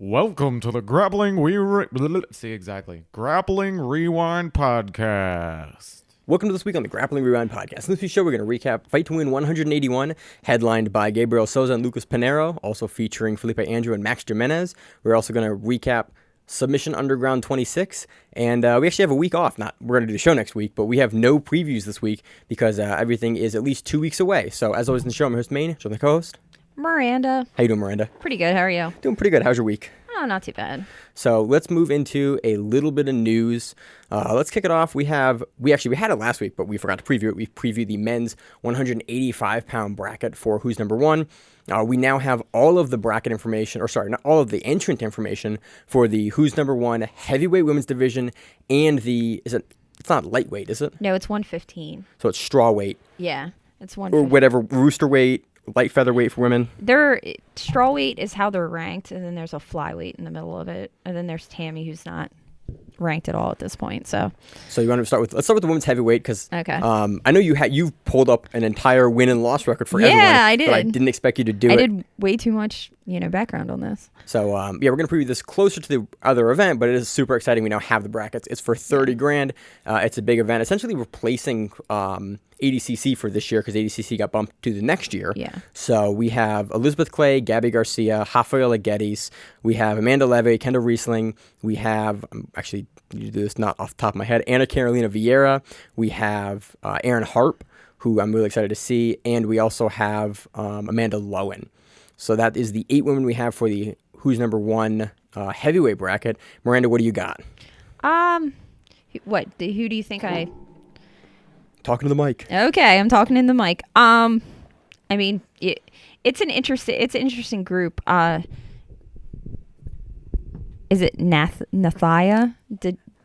Welcome to the Grappling Grappling Rewind Podcast. Welcome to this week on the Grappling Rewind Podcast. In this week's show, we're going to recap Fight to Win 181, headlined by Gabriel Sousa and Lucas Pinheiro, also featuring Felipe Andrew and Max Jimenez. We're also going to recap Submission Underground 26, and we actually have a week off. We're going to do the show next week, but we have no previews this week because everything is at least 2 weeks away. So, as always in the show, I'm your host, Maine, my co-host. Miranda. How you doing, Miranda? Pretty good. How are you? Doing pretty good. How's your week? Oh, not too bad. So let's move into a little bit of news. Let's kick it off. We had it last week, but we forgot to preview it. We previewed the men's 185-pound bracket for who's number one. We now have all of the bracket information, not all of the entrant information for the who's number one heavyweight women's division and it's not lightweight, is it? No, it's 115. So it's strawweight. Yeah, it's 115. Or whatever, rooster weight. Light featherweight for women. Strawweight is how they're ranked, and then there's a flyweight in the middle of it, and then there's Tammy, who's not ranked at all at this point. So you want to let's start with the women's heavyweight because okay. I know you've pulled up an entire win and loss record for everyone. Yeah, I did. But I didn't expect you to do it. I did way too much, background on this. So we're gonna preview this closer to the other event, but it is super exciting. We now have the brackets. It's for $30,000. It's a big event, essentially replacing ADCC for this year because ADCC got bumped to the next year. Yeah. So we have Elizabeth Clay, Gabby Garcia, Rafaela Geddes. We have Amanda Leve, Kendall Riesling. We have, actually, you do this not off the top of my head, Ana Carolina Vieira. We have Erin Harp, who I'm really excited to see. And we also have Amanda Lowen. So that is the 8 women we have for the who's number one heavyweight bracket. Miranda, what do you got? Who do you think I... Talking to the mic. Okay, I'm talking in the mic. It's an interesting group. Is it Nathia?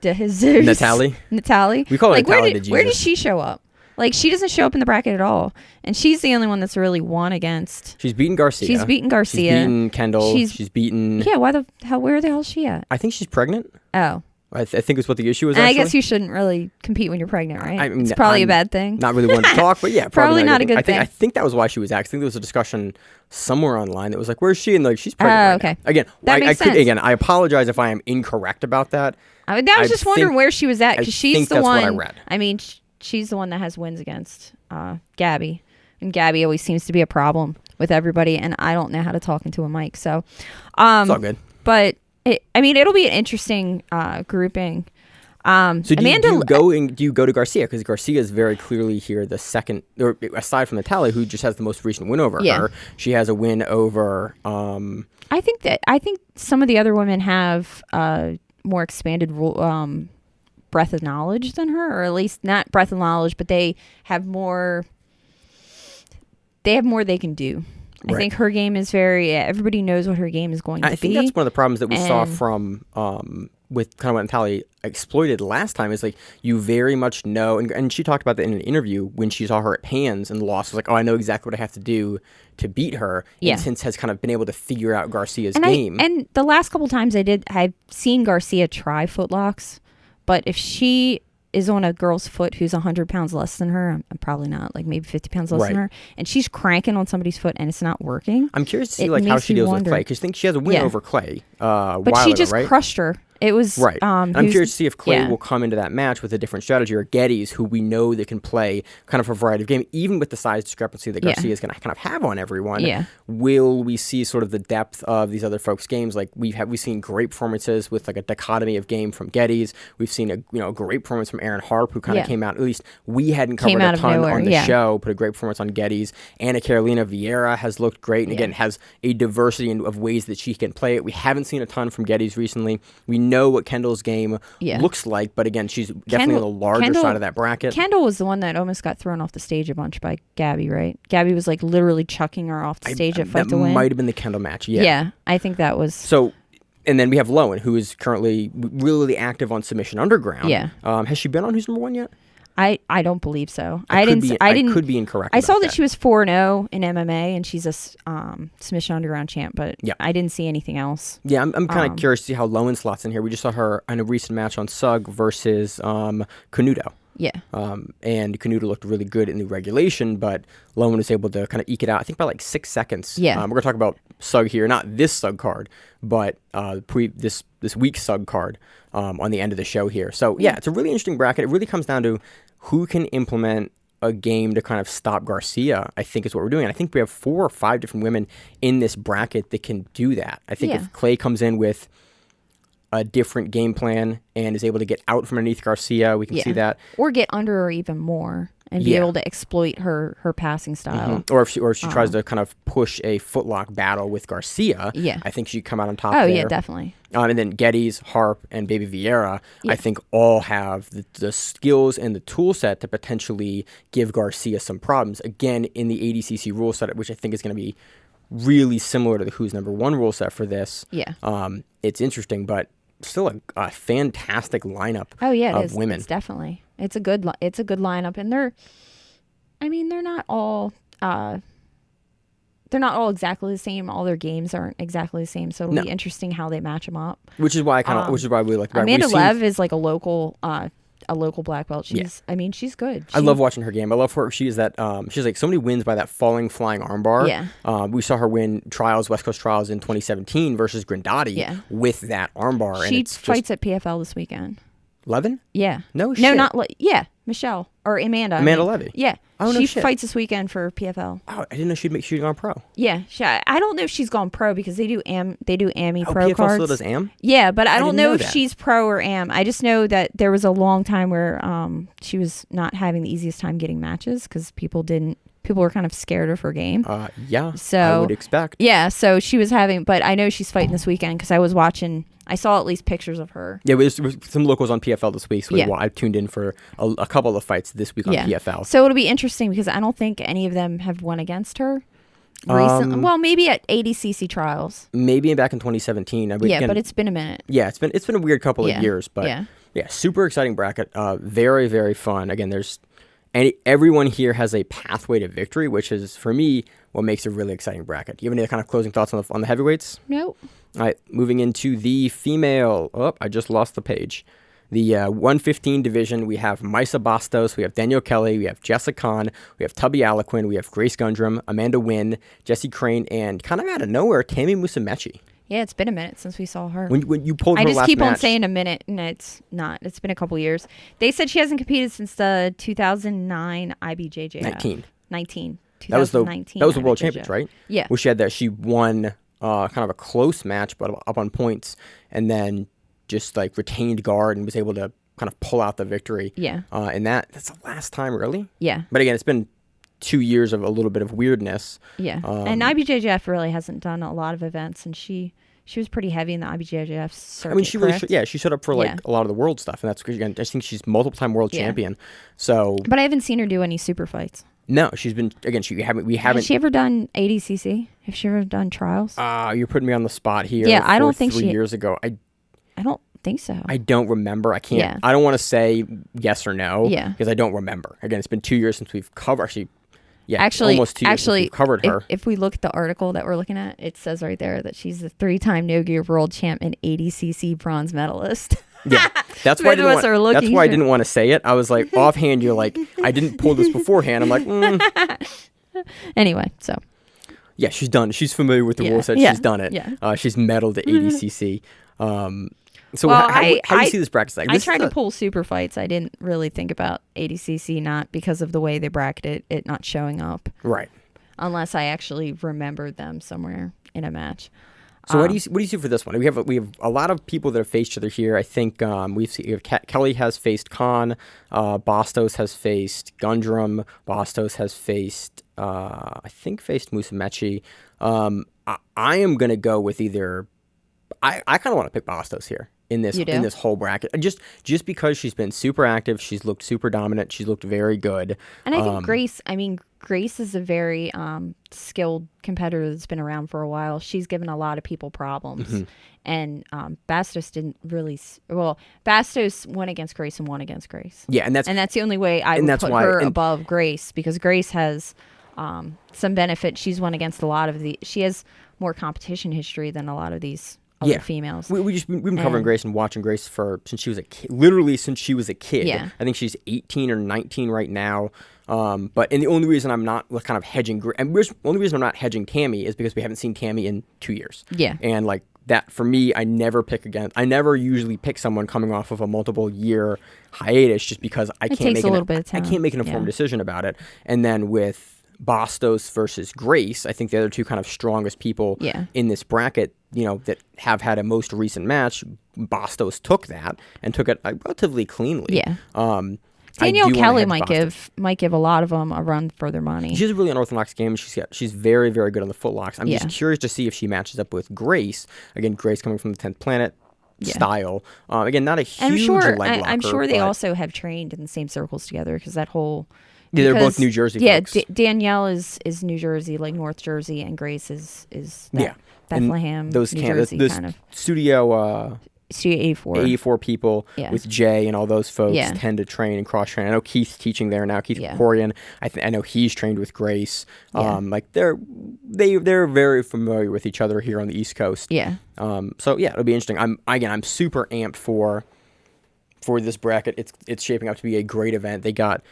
Natalie? Natalie? We call her Natalie. Where does she show up? Like, she doesn't show up in the bracket at all. And she's the only one that's really won against. She's beaten Garcia. She's beaten Kendall. She's beaten... Yeah, where the hell is she at? I think she's pregnant. Oh. I think it's what the issue is, and actually. I guess you shouldn't really compete when you're pregnant, right? I mean, it's probably a bad thing. Not really one to talk, but yeah. Probably not a good thing. I think that was why she was asked. I think there was a discussion somewhere online that was like, where's she? And she's pregnant right now. Again, that makes sense. I apologize if I am incorrect about that. I was just wondering where she was at because she's the one. What I read. I mean, she's the one that has wins against Gabby. And Gabby always seems to be a problem with everybody, and I don't know how to talk into a mic. So, it's all good. But, it'll be an interesting grouping. So do you go to Garcia? Because Garcia is very clearly here the second, or aside from Natalia, who just has the most recent win over her. She has a win over... I think some of the other women have more expanded breadth of knowledge than her, or at least not breadth of knowledge, but they have more they can do. Right. I think her game is everybody knows what her game is going to be. I think that's one of the problems that we saw from with kind of what Natalia exploited last time is like you very much know, and she talked about that in an interview when she saw her at Pans and lost, was like, oh, I know exactly what I have to do to beat her. Yeah. And since has kind of been able to figure out Garcia's game. And the last couple times I've seen Garcia try footlocks, but if she is on a girl's foot who's 100 pounds less than her, I'm probably not, like maybe 50 pounds less than her, and she's cranking on somebody's foot and it's not working. I'm curious to see how she deals with Clay, because I think she has a win over Clay. But she just crushed her. It was right. I'm curious to see if Clay will come into that match with a different strategy, or Geddes, who we know that can play kind of a variety of game, even with the size discrepancy that Garcia is going to kind of have on everyone. Yeah. Will we see sort of the depth of these other folks' games? Like we've seen great performances with like a dichotomy of game from Geddes. We've seen a great performance from Erin Harp, who kind of came out. At least we hadn't covered a ton on the show. Put a great performance on Geddes. Ana Carolina Vieira has looked great, and again has a diversity of ways that she can play it. We haven't seen a ton from Geddes recently. We know what Kendall's game looks like, but again, she's definitely on the larger side of that bracket. Kendall was the one that almost got thrown off the stage a bunch by Gabby, right? Gabby was like literally chucking her off the stage at Fight to Win. That might have been the Kendall match, Yeah, I think that was... So, and then we have Lowen, who is currently really active on Submission Underground. Yeah. Has she been on Who's Number One yet? I don't believe so. I could be incorrect. I saw that she was 4-0 in MMA and she's a Submission Underground champ, but I didn't see anything else. Yeah, I'm kind of curious to see how Lowen slots in here. We just saw her in a recent match on SUG versus Canuto. Yeah. And Canuto looked really good in the regulation, but Lowen was able to kind of eke it out, I think by like 6 seconds. Yeah. We're going to talk about SUG here, not this SUG card, but this week's SUG card on the end of the show here. So, yeah, it's a really interesting bracket. It really comes down to who can implement a game to kind of stop Garcia, I think is what we're doing. And I think we have 4 or 5 different women in this bracket that can do that. I think if Clay comes in with a different game plan and is able to get out from underneath Garcia, we can see that. Or get under her even more and be able to exploit her passing style. Or if she tries to kind of push a footlock battle with Garcia, I think she'd come out on top there. Oh, yeah, definitely. And then Geddes, Harp, and Baby Vieira, I think all have the skills and the tool set to potentially give Garcia some problems. Again, in the ADCC rule set, which I think is going to be really similar to the Who's Number 1 rule set for this. Yeah. It's interesting, but still a fantastic lineup of women. It's definitely. It's a good lineup, and they're not all exactly the same. All their games aren't exactly the same, so it'll be interesting how they match them up. Which is why we like Amanda Lev is like a local black belt. She's good. I love watching her game. I love her. She's like so many wins by that flying armbar. Yeah. We saw her win West Coast Trials in 2017 versus Grandati with that armbar. She fights at PFL this weekend. Levin? Yeah. No shit. Michelle or Amanda. Amanda Levy. Yeah. Oh, no she shit. fights this weekend for PFL. Oh, I didn't know she'd gone pro. Yeah. I don't know if she's gone pro because they do AMI pro PFL cards. Still does AM? Yeah, but I don't know if that. she's pro or AM. I just know that there was a long time where she was not having the easiest time getting matches because people were kind of scared of her game. Yeah. So I would expect. Yeah, so she was but I know she's fighting this weekend because I saw at least pictures of her. Yeah, it was some locals on PFL this week, so I tuned in for a couple of fights this week on PFL. So it'll be interesting because I don't think any of them have won against her recently. Well, maybe at ADCC trials. Maybe back in 2017. But it's been a minute. Yeah, it's been a weird couple of years, but yeah, super exciting bracket. Very, very fun. Again, everyone here has a pathway to victory, which is, for me, what makes a really exciting bracket. Do you have any kind of closing thoughts on the heavyweights? Nope. All right, moving into the female. Oh, I just lost the page. The 115 division, we have Maisa Bastos, we have Danielle Kelly, we have Jessica Khan, we have Tubby Aliquin, we have Grace Gundrum, Amanda Wynn, Jessie Crane, and kind of out of nowhere, Tammy Musamechi. Yeah, it's been a minute since we saw her. When you pulled her last match. I just keep on saying a minute, and it's not. It's been a couple years. They said she hasn't competed since the 2009 IBJJF. 19. That was the World Champions, right? Yeah. Where she won kind of a close match, but up on points, and then just like retained guard and was able to kind of pull out the victory. Yeah. And that's the last time, really? Yeah. But again, it's been 2 years of a little bit of weirdness. Yeah. And IBJJF really hasn't done a lot of events, and she was pretty heavy in the IBJJF circuit. I mean, she showed up for a lot of the world stuff, and that's because I think she's multiple-time world champion. So, but I haven't seen her do any super fights. No, she's been we haven't. Has she ever done ADCC? Has she ever done trials? You're putting me on the spot here. Yeah, I don't think 3 years ago. I don't think so. I don't remember. I can't. Yeah. I don't want to say yes or no. Yeah. Because I don't remember. Again, it's been 2 years since we've covered. Almost 2 years since we've covered her. If we look at the article that we're looking at, it says right there that she's the 3-time no-gear world champ and ADCC bronze medalist. Yeah, that's why I didn't want to say it. I was like, offhand, you're like, I didn't pull this beforehand. I'm like, Anyway, so. Yeah, she's done. She's familiar with the rule set. She's done it. Yeah. She's medaled at ADCC. So how do you see this bracket? Like, I tried to pull super fights. I didn't really think about ADCC, not because of the way they bracketed it not showing up. Right. Unless I actually remembered them somewhere in a match. So what do you see for this one? We have a lot of people that have faced each other here. I think Kelly has faced Khan, Bastos has faced Gundrum, Bastos has faced Musamechi. I am gonna go with either. I kind of want to pick Bastos here in this whole bracket, just because she's been super active, she's looked super dominant, she's looked very good. And I think Grace is a very skilled competitor that's been around for a while. She's given a lot of people problems. Mm-hmm. And Bastos didn't really. Bastos won against Grace and won against Grace. Yeah, and that's the only way I would put her above Grace, because Grace has some benefit. She's won against a lot of she has more competition history than a lot of these other females. We've been covering Grace and watching Grace since she was a kid, literally since she was a kid. Yeah. I think she's 18 or 19 right now. And the only reason I'm not kind of hedging, and the only reason I'm not hedging Tammy is because we haven't seen Tammy in 2 years. Yeah. And like that, for me, I never usually pick someone coming off of a multiple year hiatus just because I can't make an informed decision about it. And then with Bastos versus Grace, I think the other two kind of strongest people in this bracket, that have had a most recent match. Bastos took that and took it relatively cleanly. Yeah. Danielle Kelly might give a lot of them a run for their money. She's a really unorthodox game. She's very, very good on the footlocks. I'm just curious to see if she matches up with Grace. Again, Grace coming from the 10th Planet style. Again, not a huge leg locker. I'm sure they also have trained in the same circles together because that whole... Yeah, they're both New Jersey folks. Danielle is New Jersey, like North Jersey, and Grace is Bethlehem, New Jersey kind of. Studio 84 people with Jay and all those folks tend to train and cross-train. I know Keith's teaching there now. Keith Corian, I know he's trained with Grace. Like they're very familiar with each other here on the East Coast. Yeah. So yeah, it'll be interesting. I'm super amped for this bracket. It's shaping up to be a great event. They got.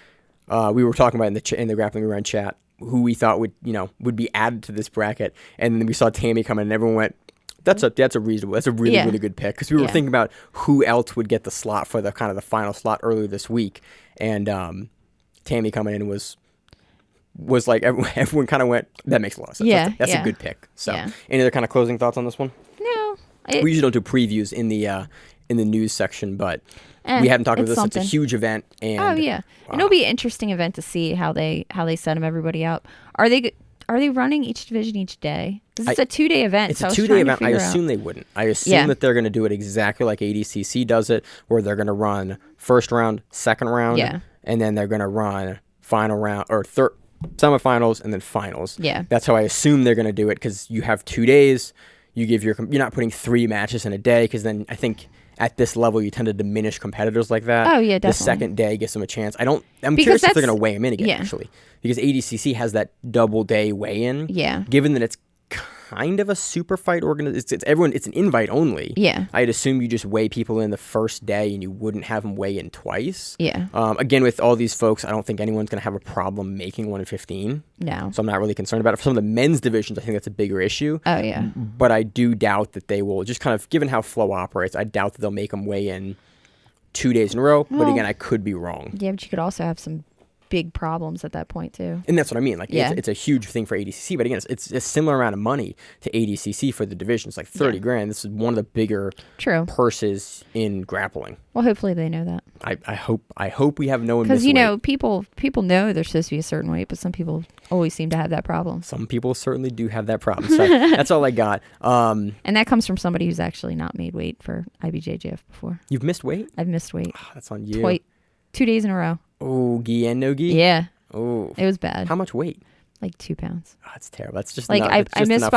We were talking about in the Grappling Run chat who we thought would be added to this bracket, and then we saw Tammy come in, and everyone went, "That's a really good pick," because we were thinking about who else would get the slot for the kind of the final slot earlier this week, and Tammy coming in was like everyone kind of went, "That makes a lot of sense. That's a good pick." So, any other kind of closing thoughts on this one? No, we usually don't do previews in the news section, but. We haven't talked about this. It's a huge event, and and it'll be an interesting event to see how they set them everybody up. Are they running each division each day? Because it's a 2-day event. It's a 2-day event. I assume they wouldn't. I assume that they're going to do it exactly like ADCC does it, where they're going to run first round, second round, and then they're going to run final round or third semifinals and then finals. Yeah, that's how I assume they're going to do it because you have 2 days. You're not putting 3 matches in a day because then I think. At this level, you tend to diminish competitors like that. Oh, yeah, definitely. The second day gives them a chance. I'm curious if they're going to weigh them in again, actually. Because ADCC has that double day weigh-in. Yeah. Given that it's kind of a super fight organization. It's an invite only. Yeah. I'd assume you just weigh people in the first day and you wouldn't have them weigh in twice. Yeah. Again, with all these folks, I don't think anyone's going to have a problem making 1:15. No. So I'm not really concerned about it. For some of the men's divisions, I think that's a bigger issue. Oh, yeah. But I do doubt that they will, just kind of, given how Flow operates, I doubt that they'll make them weigh in 2 days in a row. But again, I could be wrong. Yeah, but you could also have some big problems at that point too. And that's what I mean. Like it's a huge thing for ADCC, but again, it's a similar amount of money to ADCC for the division. It's like 30 grand. This is one of the bigger purses in grappling. Well, hopefully they know that. I hope we have no one because people know they're supposed to be a certain weight, but some people always seem to have that problem. Some people certainly do have that problem. So that's all I got. And that comes from somebody who's actually not made weight for IBJJF before. You've missed weight? I've missed weight. Oh, that's on you. 2 days in a row. Oh, gi and no gi? Yeah. Oh. It was bad. How much weight? Like 2 pounds. Oh, that's terrible. That's just like not, I missed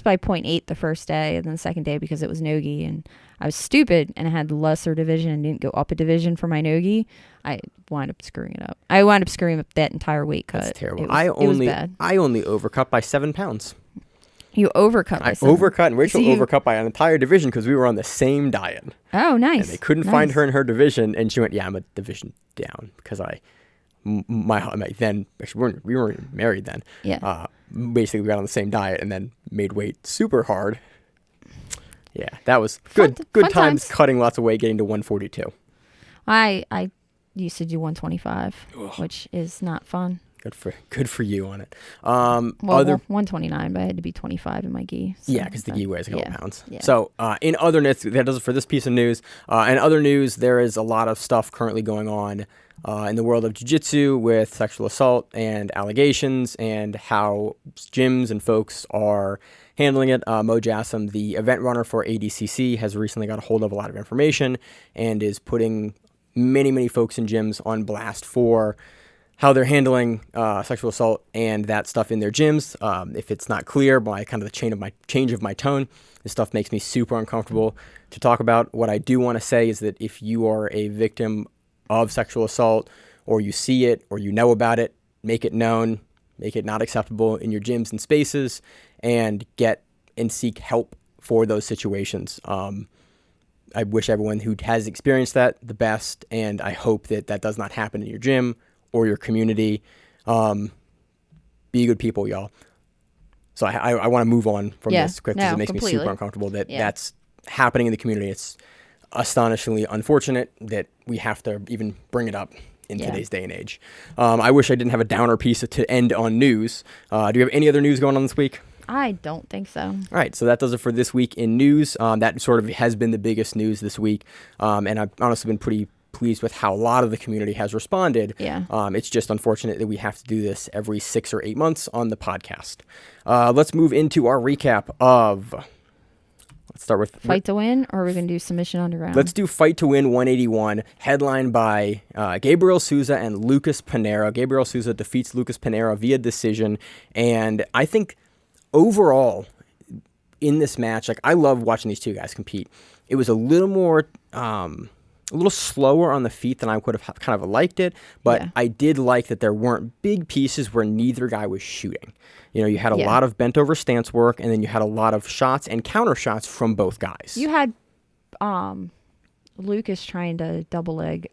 by 0.8 the first day, and then the second day because it was no-gi, and I was stupid and I had the lesser division and didn't go up a division for my no-gi. I wound up screwing it up. I wound up screwing up that entire weight cut. That's terrible. It was bad. I only overcut by 7 pounds. You overcut by 7. Overcut, and Rachel overcut by an entire division because we were on the same diet. Oh, nice. And they couldn't find her in her division, and she went, "Yeah, I'm a division down," because we weren't married then. Yeah. Basically, we got on the same diet and then made weight super hard. Yeah, that was good. Good times cutting lots of weight, getting to 142. I used to do 125, which is not fun. Good for you on it. 129, but I had to be 25 in my gi. So yeah, because the gi weighs a couple pounds. Yeah. So in other news, that does it for this piece of news. In other news, there is a lot of stuff currently going on in the world of jiu-jitsu with sexual assault and allegations and how gyms and folks are handling it. Mo Jassim, the event runner for ADCC, has recently got a hold of a lot of information and is putting many, many folks in gyms on blast for how they're handling sexual assault and that stuff in their gyms. If it's not clear by kind of the change of my tone, this stuff makes me super uncomfortable to talk about. What I do want to say is that if you are a victim of sexual assault, or you see it, or you know about it, make it known, make it not acceptable in your gyms and spaces, and seek help for those situations. I wish everyone who has experienced that the best, and I hope that that does not happen in your gym or your community. Be good people, y'all. So I want to move on from this quick because it makes me super uncomfortable that that's happening in the community. It's astonishingly unfortunate that we have to even bring it up in today's day and age. I wish I didn't have a downer piece to end on news. Do you have any other news going on this week? I don't think so. All right, so that does it for this week in news. That sort of has been the biggest news this week, and I've honestly been pretty pleased with how a lot of the community has responded. Yeah. It's just unfortunate that we have to do this every 6 or 8 months on the podcast. Let's move into our recap of... Let's start with... Fight to Win, or are we going to do Submission Underground? Let's do Fight to Win 181, headlined by Gabriel Sousa and Lucas Pinheiro. Gabriel Sousa defeats Lucas Pinheiro via decision, and I think... Overall, in this match, like I love watching these two guys compete. It was a little more, a little slower on the feet than I would have kind of liked it, but I did like that there weren't big pieces where neither guy was shooting. You know, you had a lot of bent over stance work, and then you had a lot of shots and counter shots from both guys. You had Lucas trying to double leg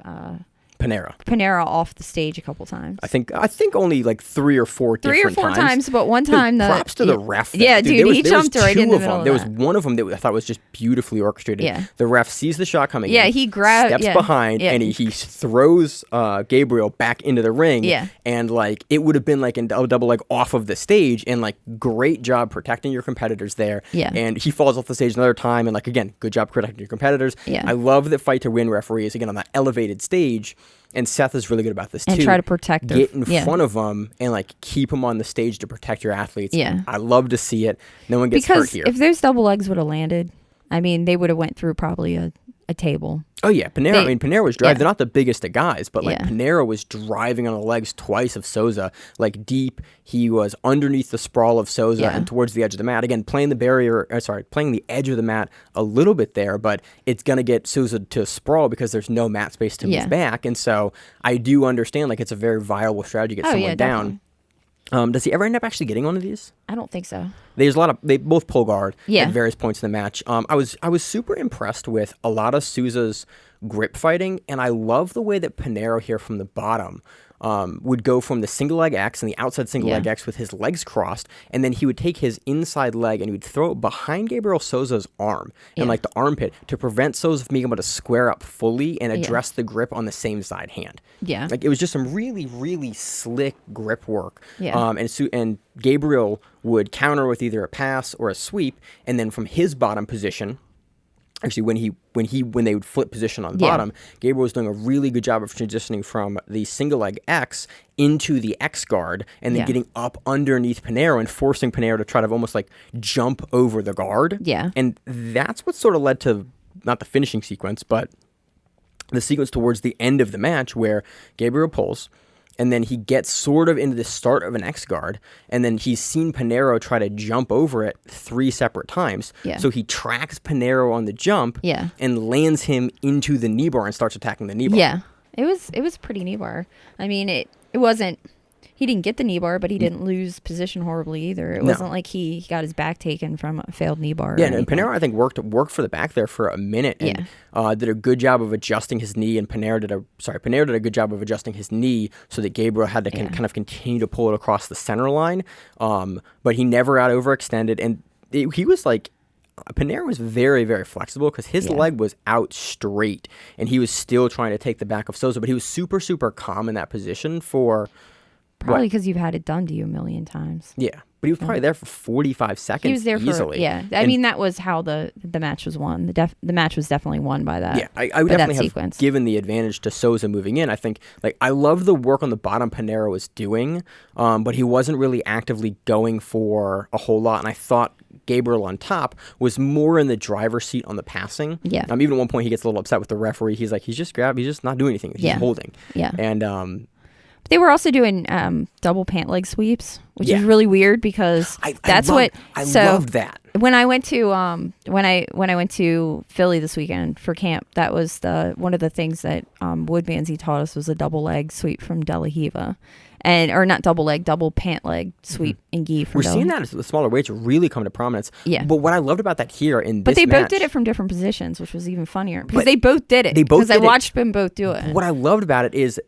Pinheiro off the stage a couple times. I think only like 3 or 4 different times, but one time props to the ref. Yeah, dude, he jumped right in the middle of that. There was one of them that I thought was just beautifully orchestrated. Yeah. The ref sees the shot coming in. Yeah, he steps behind, and he throws Gabriel back into the ring. Yeah. And like it would have been like a double leg off of the stage, and like great job protecting your competitors there. Yeah. And he falls off the stage another time, and like again, good job protecting your competitors. Yeah. I love that Fight to Win referees again on that elevated stage. And Seth is really good about this, too. And try to protect them. Get in front of them and, like, keep them on the stage to protect your athletes. Yeah. I love to see it. No one gets hurt here. Because if those double legs would have landed, I mean, they would have went through probably a table. Oh, yeah. Pinheiro was driving. Yeah. They're not the biggest of guys, but, like, Yeah. Pinheiro was driving on the legs twice of Sousa. Like, deep. He was underneath the sprawl of Sousa and towards the edge of the mat. Again, playing the edge of the mat a little bit there, but it's going to get Sousa to sprawl because there's no mat space to move back. And so I do understand, like, it's a very viable strategy to get someone down. Definitely. Does he ever end up actually getting one of these? I don't think so. They both pull guard Yeah. at various points in the match. I was super impressed with a lot of Sousa's grip fighting, and I love the way that Pinheiro here from the bottom would go from the single leg X and the outside single leg X with his legs crossed, and then he would take his inside leg and he would throw it behind Gabriel Sousa's arm and like the armpit to prevent Sousa from being able to square up fully and address the grip on the same side hand. Yeah. Like it was just some really, really slick grip work. Yeah. And Gabriel would counter with either a pass or a sweep, and then from his bottom position, actually, when they would flip position on the bottom, Gabriel was doing a really good job of transitioning from the single leg X into the X guard, and then getting up underneath Pinheiro and forcing Pinheiro to try to almost like jump over the guard. Yeah. And that's what sort of led to not the finishing sequence, but the sequence towards the end of the match where Gabriel pulls. And then he gets sort of into the start of an X guard, and then he's seen Pinheiro try to jump over it 3 separate times. Yeah. So he tracks Pinheiro on the jump and lands him into the knee bar and starts attacking the knee bar. Yeah. It was pretty knee bar. I mean, it wasn't... He didn't get the knee bar, but he didn't lose position horribly either. It wasn't like he got his back taken from a failed knee bar. Yeah, and Pinheiro, I think, worked for the back there for a minute and did a good job of adjusting his knee, and Pinheiro did a good job of adjusting his knee so that Gabriel had to kind of continue to pull it across the center line. But he never got overextended, and he was like... Pinheiro was very, very flexible because his leg was out straight, and he was still trying to take the back of Sousa, but he was super, super calm in that position for... Probably because you've had it done to you a million times. Yeah, but he was probably there for 45 seconds. He was there easily. I mean, that was how the match was won. The match was definitely won by that. Yeah, I would definitely have given the advantage to Sousa moving in. I think, like, I love the work on the bottom Pinheiro was doing, but he wasn't really actively going for a whole lot, and I thought Gabriel on top was more in the driver's seat on the passing. Yeah. Even at one point he gets a little upset with the referee. He's like, he's just not doing anything. He's holding. Yeah. And they were also doing double pant leg sweeps, which is really weird because I loved that. When I went to when I went to Philly this weekend for camp, that was one of the things that Wood Manzi taught us was a double leg sweep from De La Riva. or not double leg, double pant leg sweep and gi from We're seeing that as the smaller weights really come to prominence. Yeah. But what I loved about that here in this But they match, both did it from different positions, which was even funnier because they both did it. They both because I watched them both do it. What I loved about it is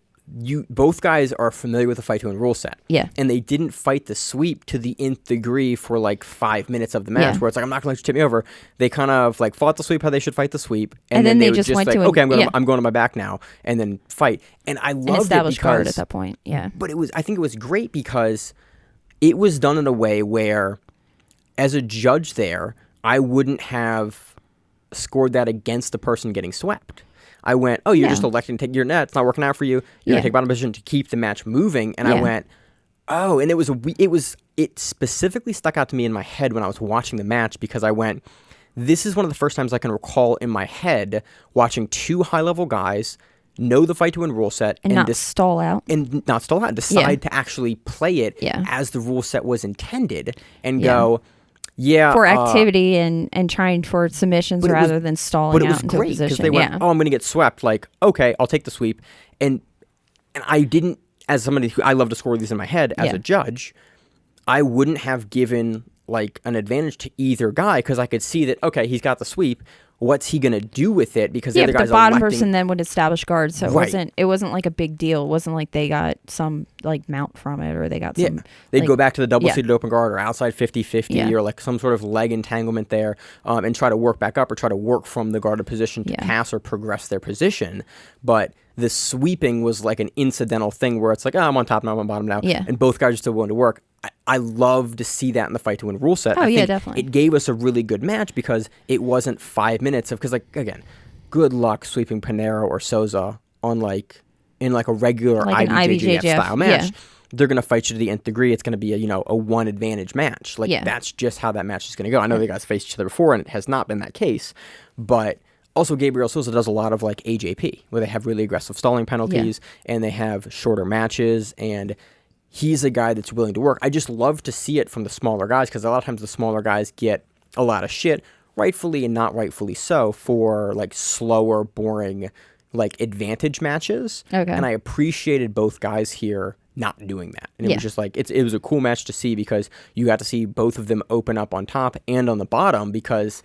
both guys are familiar with the fight to win rule set. Yeah. And they didn't fight the sweep to the nth degree for like 5 minutes of the match where it's like, I'm not going to let you tip me over. They kind of like fought the sweep how they should fight the sweep. And then they would just went like, okay, I'm going to my back now and then fight. And I loved it because guard at that point. Yeah. But I think it was great because it was done in a way where as a judge there, I wouldn't have scored that against the person getting swept. I went, oh, you're just electing to take your net. It's not working out for you. You're going to take bottom position to keep the match moving. And I went, oh, and it specifically stuck out to me in my head when I was watching the match because I went, this is one of the first times I can recall in my head watching two high-level guys know the fight to win rule set. And not stall out. And not stall out. Decide to actually play it as the rule set was intended and go... Yeah, for activity and trying for submissions rather than stalling out into a position. But it was great because they went, oh, I'm going to get swept. Like, okay, I'll take the sweep. And I didn't, as somebody who I love to score these in my head as a judge, I wouldn't have given like an advantage to either guy because I could see that, okay, he's got the sweep. What's he gonna do with it? Because the other guy's the bottom person then would establish guards, so it wasn't like a big deal. It wasn't like they got some like mount from it or they got some. They'd go back to the double-seated open guard or outside 50-50 or like some sort of leg entanglement there, and try to work back up or try to work from the guarded position to pass or progress their position. But the sweeping was like an incidental thing where it's like, oh, I'm on top now, I'm on bottom now, and both guys are still willing to work. I love to see that in the fight to win rule set. I think definitely. It gave us a really good match because it wasn't 5 minutes of, because like, again, good luck sweeping Pinheiro or Sousa on like, in like a regular like IBJJF style match. They're going to fight you to the nth degree. It's going to be a one advantage match. Like that's just how that match is going to go. I know they guys faced each other before and it has not been that case, but also Gabriel Sousa does a lot of like AJP where they have really aggressive stalling penalties and they have shorter matches and he's a guy that's willing to work. I just love to see it from the smaller guys because a lot of times the smaller guys get a lot of shit, rightfully and not rightfully so, for like slower, boring, like advantage matches. Okay. And I appreciated both guys here not doing that. And it was just like, it was a cool match to see because you got to see both of them open up on top and on the bottom because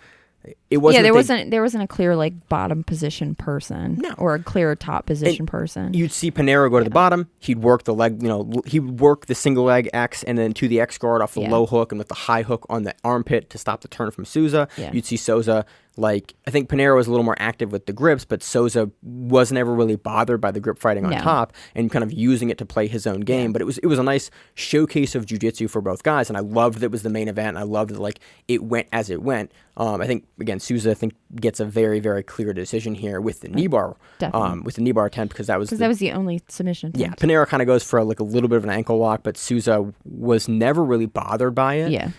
it wasn't. Yeah, there wasn't a clear like bottom position person or a clear top position person. You'd see Pinheiro go to the bottom. He'd work the leg. He would work the single leg X and then to the X guard off the low hook and with the high hook on the armpit to stop the turn from Sousa. Yeah. You'd see Sousa. Like, I think Pinheiro was a little more active with the grips, but Sousa wasn't ever really bothered by the grip fighting on top and kind of using it to play his own game. But it was a nice showcase of jiu-jitsu for both guys, and I loved that it was the main event. And I loved that like it went as it went. I think again Sousa gets a very, very clear decision here with the knee bar, attempt because that was the only submission attempt. Yeah, Pinheiro kind of goes for like a little bit of an ankle lock, but Sousa was never really bothered by it. Yeah,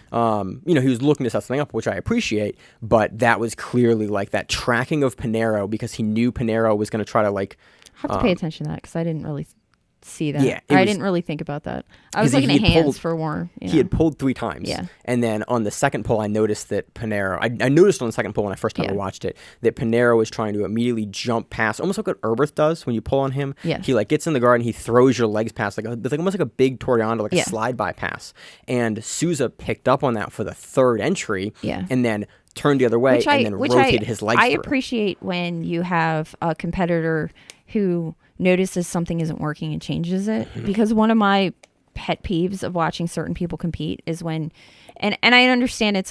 he was looking to set something up, which I appreciate, but that was clearly like that tracking of Pinheiro because he knew Pinheiro was going to try to like. I have to pay attention to that because I didn't really see that. Yeah, I didn't really think about that. I was looking at hands for more. He had pulled 3 times. Yeah. And then on the second pull, I noticed that Pinheiro, I noticed on the second pull when I first time I watched it, that Pinheiro was trying to immediately jump past, almost like what Erberth does when you pull on him. Yeah. He like gets in the guard and he throws your legs past, like almost like a big Toriano, like a slide bypass. And Sousa picked up on that for the third entry. Yeah. And then turned the other way and then rotated his legs through. I appreciate when you have a competitor who notices something isn't working and changes it, because one of my pet peeves of watching certain people compete is when, and I understand it's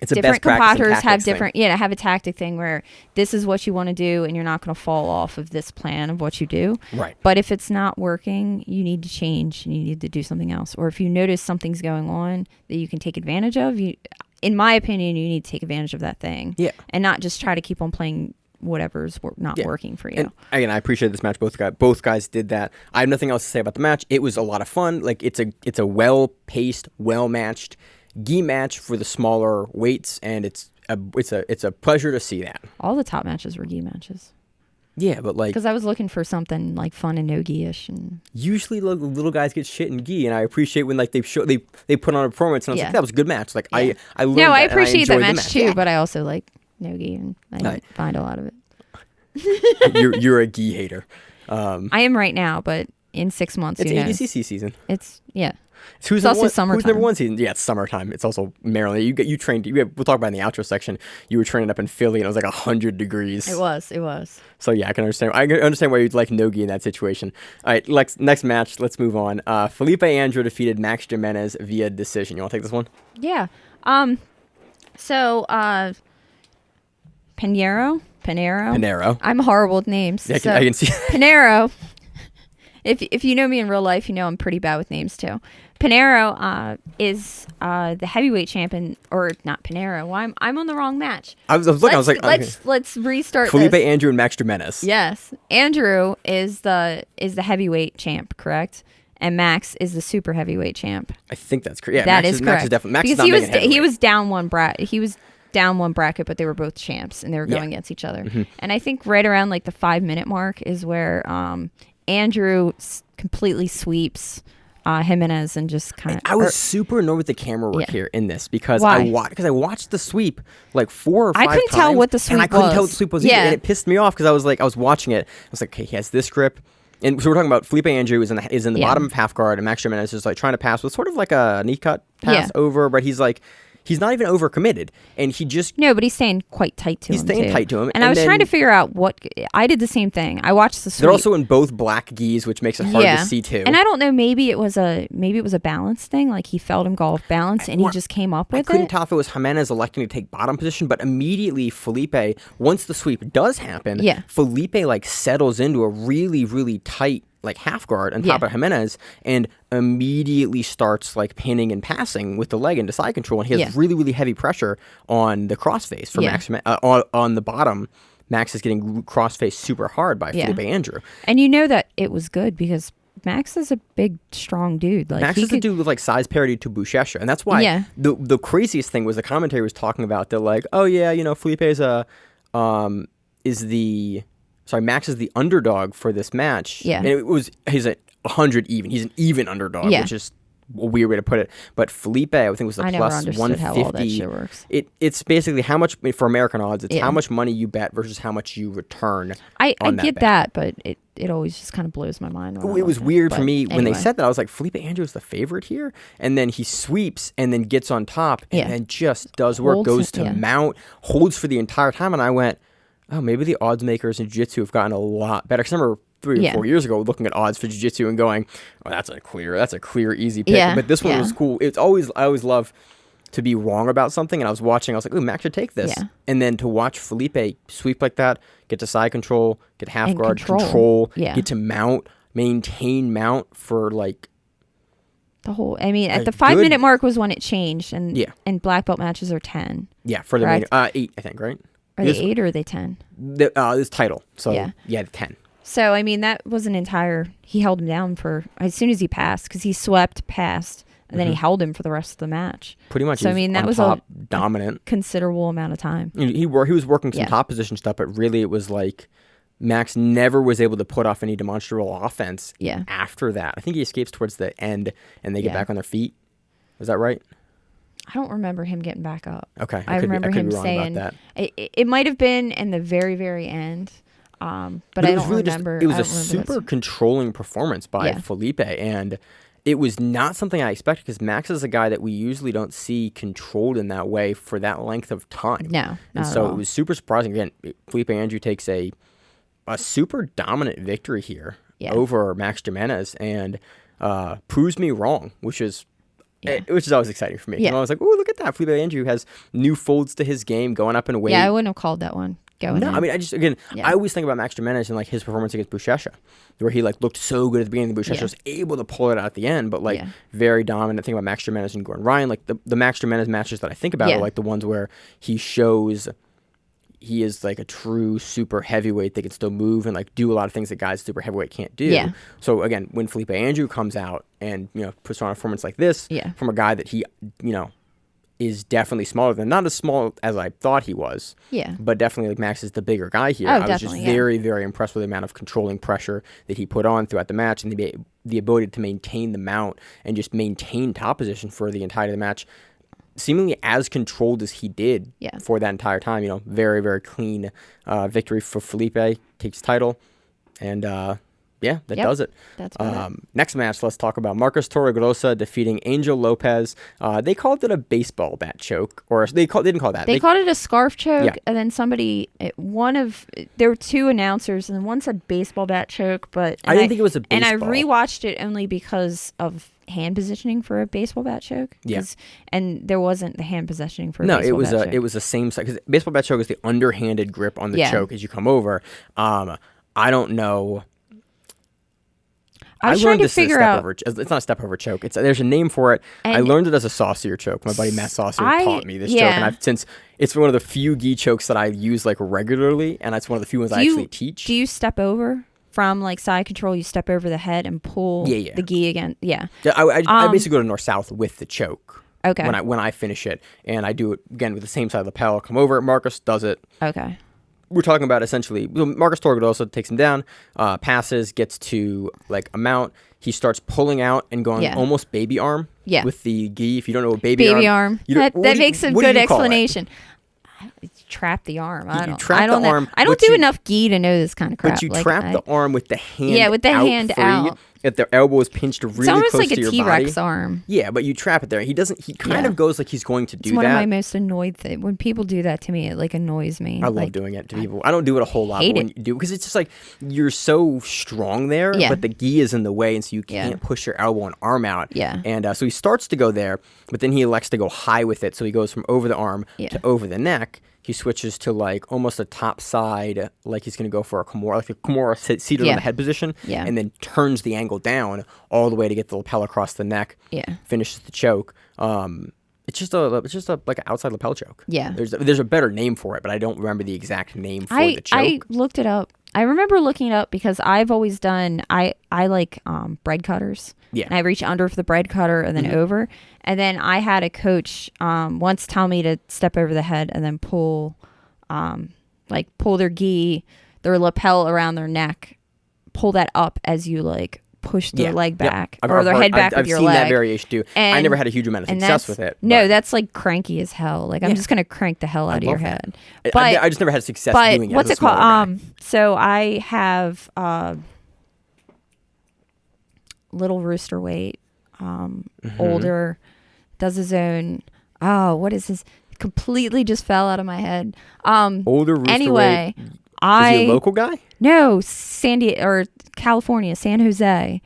different competitors have different have a tactic thing where this is what you want to do and you're not going to fall off of this plan of what you do. Right. But if it's not working, you need to change and you need to do something else. Or if you notice something's going on that you can take advantage of, in my opinion, you need to take advantage of that thing. Yeah. And not just try to keep on playing whatever's not working for you. And again, I appreciate this match. Both guys did that. I have nothing else to say about the match. It was a lot of fun. Like it's a well-paced, well-matched gi match for the smaller weights, and it's a pleasure to see that. All the top matches were gi matches. Yeah, but like because I was looking for something like fun and no gi-ish, and usually little guys get shit in gi, and I appreciate when like they put on a performance, and I was like, that was a good match. Like I learned I appreciate that match too, but I also like no gi, and I didn't find a lot of it. You're a gi hater. I am right now, but in 6 months. It's who knows? ADCC season. It's Who's also Who's summertime. number one season? Yeah, it's summertime. It's also Maryland. You trained. We'll talk about it in the outro section. You were training up in Philly, and it was like 100 degrees. It was. So yeah, I can understand why you'd like Nogi in that situation. All right, next match. Let's move on. Felipe Andrew defeated Max Jimenez via decision. You want to take this one? Yeah. So Pinheiro. I'm horrible with names. Yeah, so I can see. Pinheiro. If you know me in real life, you know I'm pretty bad with names too. Pinheiro is the heavyweight champion, or not Pinheiro. Well, I'm on the wrong match. I was looking. Let's restart. Felipe this. Andrew and Max Jimenez. Yes, Andrew is the heavyweight champ, correct? And Max is the super heavyweight champ. I think that's correct. Yeah, that Max is correct. Max is definitely Max because is not he was down one bracket. He was down one bracket, but they were both champs and they were going against each other. Mm-hmm. And I think right around like the 5-minute mark is where Andrew completely sweeps Jimenez and just kind of. I was super annoyed with the camera work here in this because Why? I watched the sweep like 4 or 5 times. I couldn't tell what the sweep was. And I couldn't tell what the sweep was either, and it pissed me off because I was watching it. I was like, okay, he has this grip. And so we're talking about Felipe Andrew is in the bottom of half guard, and Max Jimenez is like trying to pass with sort of like a knee cut pass over, but he's not even overcommitted, and he just but he's staying quite tight to him. He's staying tight to him, and I was trying to figure out what I did the same thing. I watched the sweep. They're also in both black gis, which makes it hard to see too. And I don't know, maybe it was a balance thing, like he felt him go off balance, and he just came up with it. I couldn't tell if it was Jimenez electing to take bottom position, but immediately Felipe, once the sweep does happen, Felipe like settles into a really really tight like half guard on top of Jimenez and immediately starts like pinning and passing with the leg into side control, and he has really really heavy pressure on the crossface for Max on the bottom. Max is getting crossface super hard by Felipe Andrew, and you know that it was good because Max is a big strong dude. Like Max is a dude with like size parity to Buchecha, and that's why the craziest thing was the commentary was talking about that, like, oh yeah, you know, Felipe is Max is the underdog for this match. Yeah. And he's a 100 even. He's an even underdog, which is a weird way to put it. But Felipe, I think, was the plus 150. How all that shit works. It's basically how much, for American odds, it's how much money you bet versus how much you return. I get that, but it always just kind of blows my mind. It was weird for me when they said that. I was like, Felipe Andrew is the favorite here? And then he sweeps and then gets on top and then just does work, goes to mount, holds for the entire time. And I went, oh, maybe the odds makers in jiu-jitsu have gotten a lot better. Because I remember 3 or 4 years ago looking at odds for jiu-jitsu and going, oh, that's a clear, easy pick. Yeah. But this one was cool. I always love to be wrong about something. And I was watching, I was like, ooh, Max should take this. Yeah. And then to watch Felipe sweep like that, get to side control, get half guard, control get to mount, maintain mount for like the whole, I mean, at the 5-minute mark was when it changed. And black belt matches are 10. Yeah, for the main, 8, I think, right? Are they 8 or are they 10? This title. So, 10. So, I mean, that was an entire... He held him down for... As soon as he passed, because he swept, passed, and then he held him for the rest of the match. Pretty much. So, I mean, that was dominant. A considerable amount of time. He was working some top position stuff, but really it was like Max never was able to put off any demonstrable offense after that. I think he escapes towards the end, and they get back on their feet. Is that right? I don't remember him getting back up. Okay. I remember him saying it might have been in the very, very end, but I don't remember. It was a super controlling performance by Felipe, and it was not something I expected because Max is a guy that we usually don't see controlled in that way for that length of time. No, and so it was super surprising. Again, Felipe Andrew takes a super dominant victory here over Max Jimenez and proves me wrong, which is always exciting for me. Yeah. And I was like, oh, look at that. Felipe Andrew has new folds to his game, going up in weight. Yeah, I wouldn't have called that one. I mean, I always think about Max Jimenez and like his performance against Buchecha, where he like looked so good at the beginning, Buchecha was able to pull it out at the end, but like very dominant. Think about Max Jimenez and Gordon Ryan. Like the Max Jimenez matches that I think about are like the ones where he shows he is like a true super heavyweight that can still move and like do a lot of things that guys super heavyweight can't do. Yeah. So again, when Felipe Andrew comes out and puts on a performance like this from a guy that he is definitely smaller than, not as small as I thought he was. Yeah. But definitely like Max is the bigger guy here. I was just very, very impressed with the amount of controlling pressure that he put on throughout the match and the ability to maintain the mount and just maintain top position for the entirety of the match. Seemingly as controlled as he did for that entire time. Very, very clean victory for Felipe, takes title. And Yeah, that does it. That's next match, let's talk about Marcus Torregrosa defeating Angel Lopez. They called it a baseball bat choke, or they didn't call it that. They called it a scarf choke, and then there were two announcers, and one said baseball bat choke, but I didn't think it was a baseball. And I rewatched it only because of hand positioning for a baseball bat choke. Yeah. And there wasn't the hand positioning for a baseball bat choke. It was the same side, because baseball bat choke is the underhanded grip on the choke as you come over. I don't know. I was trying to figure out. It's not a step over choke. There's a name for it. I learned it as a saucier choke. My buddy Matt Saucier taught me this choke, and since it's one of the few gi chokes that I use like regularly, and it's one of the few ones I actually teach. Do you step over from like side control? You step over the head and pull the gi again. Yeah. I basically go to north south with the choke. Okay. When I finish it, and I do it again with the same side of the lapel. Come over. Marcus does it. Okay. We're talking about essentially Marcus Torregrosa takes him down, passes, gets to like a mount. He starts pulling out and going almost baby arm with the gi. If you don't know what baby arm, that makes a good explanation. Trap the arm. I don't know. I don't do enough gi to know this kind of crap. But you trap the arm with the hand. Yeah, with the hand out. If their elbow is pinched really close to your body. It's almost like a T-Rex arm. Yeah, but you trap it there. He kind of goes like he's going to do that. It's one of my most annoyed things. When people do that to me, it like annoys me. I love doing it to people. I don't do it a whole lot, but when you do, because it's just like you're so strong there, but the gi is in the way, and so you can't push your elbow and arm out. Yeah. And so he starts to go there, but then he elects to go high with it. So he goes from over the arm to over the neck. He switches to like almost a top side, like he's going to go for a Kimura, like a Kimura seated on the head position, and then turns the angle down all the way to get the lapel across the neck. Yeah, finishes the choke. It's just like an outside lapel choke. Yeah, there's a better name for it, but I don't remember the exact name for the choke. I looked it up. I remember looking it up because I've always done. I like bread cutters. Yeah, and I reach under for the bread cutter and then over. And then I had a coach once tell me to step over the head and then pull their gi, their lapel around their neck, pull that up as you like push their leg back or their head back with your leg. I've seen that variation too. And I never had a huge amount of success with it. No, that's like cranky as hell. Like I'm just gonna crank the hell out of your head. But I just never had success doing it. What's it called? So I have little rooster weight, older. Does his own. Oh, what is his? Completely just fell out of my head. Older rooster anyway, weight. Is he a local guy? No, California, San Jose.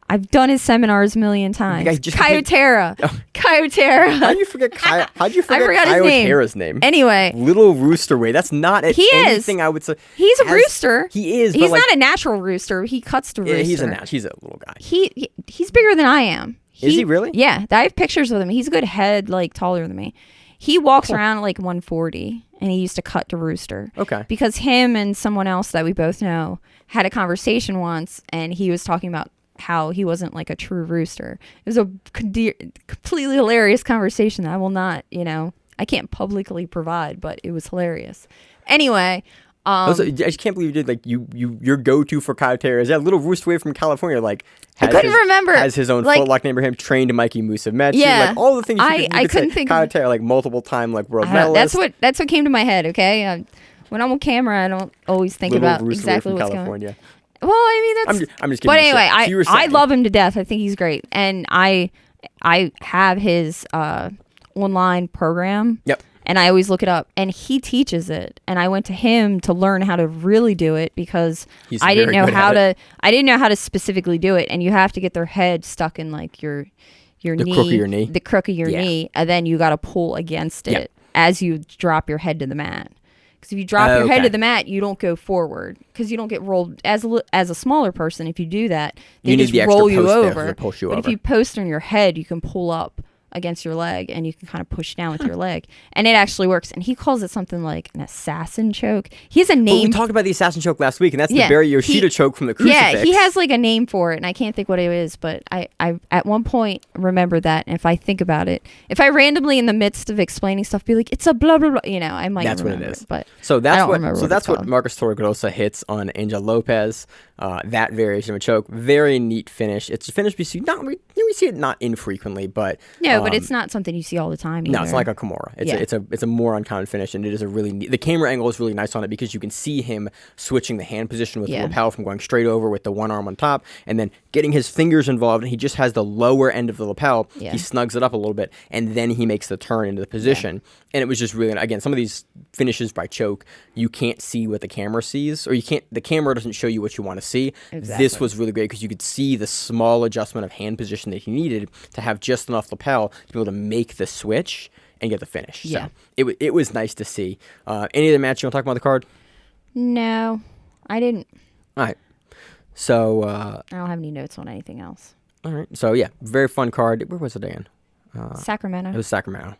I've done his seminars a million times. Coyotera. Coyotera. How'd you forget Coyotera's name? Anyway. Little rooster weight. That's not anything I would say. He's a rooster. He is. He's not a natural rooster. He cuts the rooster. Yeah, he's a little guy. He's bigger than I am. Is he really? Yeah. I have pictures with him. He's a good head, like taller than me. He walks around at like 140 and he used to cut to rooster. Okay. Because him and someone else that we both know had a conversation once and he was talking about how he wasn't like a true rooster. It was a completely hilarious conversation that I will not, I can't publicly provide, but it was hilarious. Anyway. I just can't believe you did your go-to for Coyotera is that little rooster weight from California. I couldn't remember. Has his own footlock name for him. Trained Mikey Musumeci. Yeah, all the things I couldn't think. Coyotera multiple time world medalist. That's what came to my head. Okay, when I'm on camera, I don't always think about exactly what's California. Well, I mean that's. I'm just kidding. But anyway, I love him to death. I think he's great, and I have his online program. Yep. And I always look it up, and he teaches it. And I went to him to learn how to really do it because I didn't know how to specifically do it. And you have to get their head stuck in your knee, crook of your knee, the crook of your knee, and then you got to pull against it as you drop your head to the mat. Because if you drop your head to the mat, you don't go forward because you don't get rolled as a smaller person. If you do that, they just roll you over. But if you post on your head, you can pull up against your leg and you can kind of push down with your leg, and it actually works. And he calls it something like an assassin choke. He has a name. We talked about the assassin choke last week, and that's the Barry Yoshida choke from the crucifix. Yeah, he has a name for it, and I can't think what it is, but I at one point remember that. And if I think about it, if I randomly in the midst of explaining stuff be like, it's a blah blah blah, I might. That's remember what it is. But that's what Marcus Torregrosa hits on Angel Lopez. That variation of a choke, very neat finish. It's a finish we see not we we see it not infrequently, but no, but it's not something you see all the time either. No, it's not like a Kimura. It's a more uncommon finish, and it is a really neat, the camera angle is really nice on it because you can see him switching the hand position with the lapel from going straight over with the one arm on top, and then getting his fingers involved, and he just has the lower end of the lapel. He snugs it up a little bit, and then he makes the turn into the position. And it was just really, again, some of these finishes by choke, you can't see what the camera sees, or the camera doesn't show you what you want to see. Exactly. This was really great because you could see the small adjustment of hand position that he needed to have just enough lapel to be able to make the switch and get the finish. Yeah. So it was nice to see. Any other match you want to talk about the card? No, I didn't. All right. So I don't have any notes on anything else. all right. So yeah, very fun card. Where was it again? Sacramento. It was Sacramento,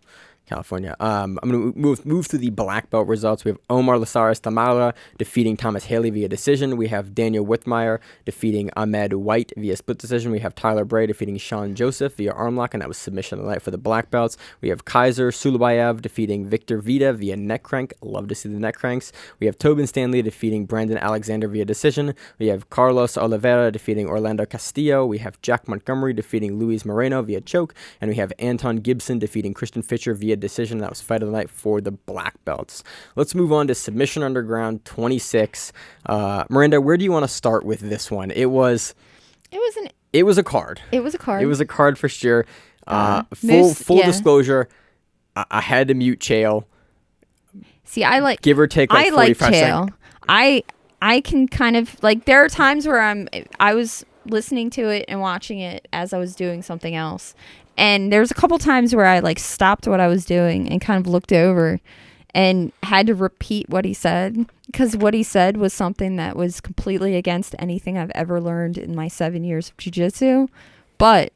California. I'm going to move through the black belt results. We have Omar Lasares Tamara defeating Thomas Haley via decision. We have Daniel Whitmire defeating Ahmed White via split decision. We have Tyler Bray defeating Sean Joseph via arm lock, and that was submission of the night for the black belts. We have Kaiser Sulubayev defeating Victor Vita via neck crank. Love to see the neck cranks. We have Tobin Stanley defeating Brandon Alexander via decision. We have Carlos Oliveira defeating Orlando Castillo. We have Jack Montgomery defeating Luis Moreno via choke, and we have Anton Gibson defeating Christian Fischer via decision. That was fight of the night for the black belts. Let's move on to Submission Underground 26. Miranda, where do you want to start with this one? It was a card. It was a card. It was a card for sure. Full disclosure, I had to mute Chael. See, I like give or take like 45 Chael. seconds. I can kind of like, there are times where I was listening to it and watching it as I was doing something else. And there's a couple times where I like stopped what I was doing and kind of looked over and had to repeat what he said, because what he said was something that was completely against anything I've ever learned in my 7 years of jiu-jitsu. But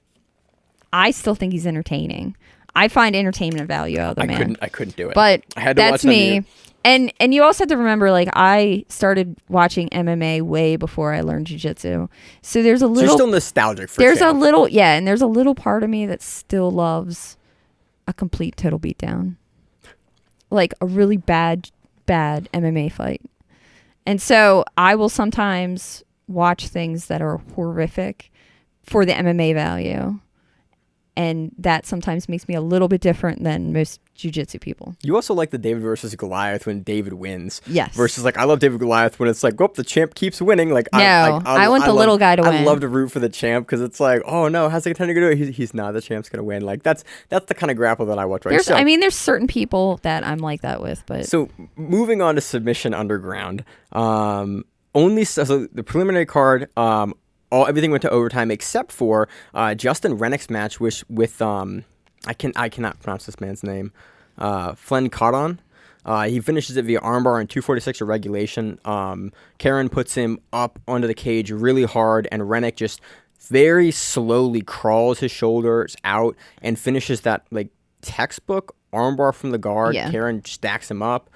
I still think he's entertaining. I find entertainment value out of the man. I couldn't do it. But I had to that's watch me. And you also have to remember, like, I started watching MMA way before I learned jiu-jitsu. So there's a little... So you're still nostalgic for There's Chael. a little... Yeah, and there's a little part of me that still loves a complete total beatdown. Like, a really bad MMA fight. And so I will sometimes watch things that are horrific for the MMA value. And that sometimes makes me a little bit different than most jiu-jitsu people. You also like the David versus Goliath when David wins. Yes. Versus, like, I love David Goliath when it's like, oh, the champ keeps winning. Like, I want the little guy to win. I love to root for the champ because it's like, oh no, how's the contender gonna do it? He's not. The champ's gonna win. Like, that's the kind of grapple that I watch. Right. There's certain people that I'm like that with, but so moving on to Submission Underground. So the preliminary card. Everything went to overtime except for Justin Rennick's match with I cannot pronounce this man's name. Flen Caron. He finishes it via armbar in 246 or regulation. Karen puts him up onto the cage really hard, and Rennick just very slowly crawls his shoulders out and finishes that like textbook armbar from the guard. Yeah. Karen stacks him up.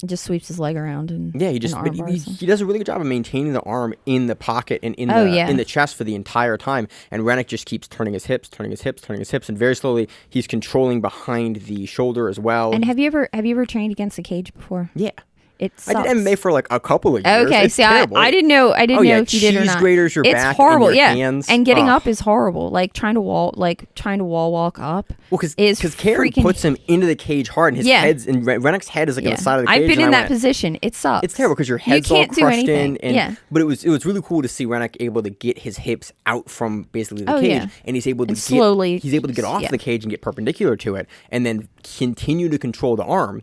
just sweeps his leg around and he does a really good job of maintaining the arm in the pocket and in the chest for the entire time. And Rennick just keeps turning his hips, and very slowly he's controlling behind the shoulder as well. And have you ever trained against a cage before? Yeah. It sucks. I did MMA for like a couple of years. Okay, it's terrible. I didn't know if you did or not. Cheese graters your it's back horrible, and your hands. And getting up is horrible. Like trying to wall walk up. Well, because Karen puts him into the cage hard, and his head's and Rennick's head is like on the side of the cage. I've been in that position. It sucks. It's terrible because your head's all crushed in. But it was really cool to see Rennick able to get his hips out from basically the cage, and he's able to get off the cage and get perpendicular to it, and then continue to control the arm.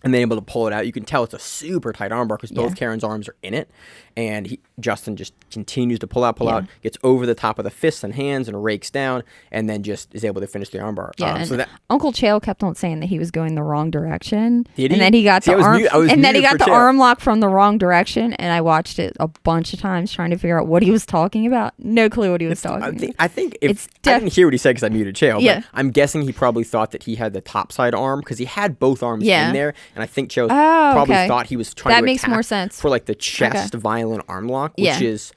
And then able to pull it out. You can tell it's a super tight armbar because both Karen's arms are in it. And Justin just continues to pull out, gets over the top of the fists and hands and rakes down, and then just is able to finish the armbar. Yeah, Uncle Chael kept on saying that he was going the wrong direction. Did he? And then he got the arm lock from the wrong direction, and I watched it a bunch of times trying to figure out what he was talking about. No clue what he was talking about. I think I didn't hear what he said because I muted Chael, but I'm guessing he probably thought that he had the top side arm because he had both arms in there, and I think Chael probably thought he was trying to makes more sense for like the chest violent arm lock, which is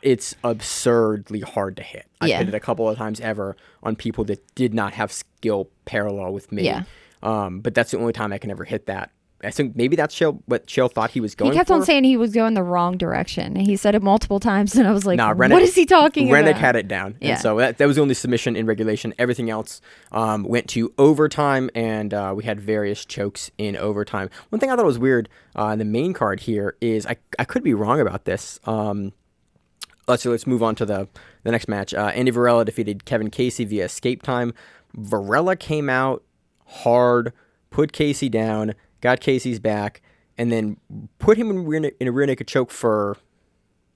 it's absurdly hard to hit. I've hit it a couple of times ever on people that did not have skill parallel with me. But that's the only time I can ever hit that I think maybe that's what Chael thought he was going for. He kept on saying he was going the wrong direction. And he said it multiple times, and I was like, Rennick, what is he talking about? Rennick had it down. Yeah. And so that was the only submission in regulation. Everything else went to overtime, and we had various chokes in overtime. One thing I thought was weird in the main card here is, I could be wrong about this. Let's move on to the next match. Andy Varela defeated Kevin Casey via escape time. Varela came out hard, put Casey down, got Casey's back, and then put him in a rear naked choke for,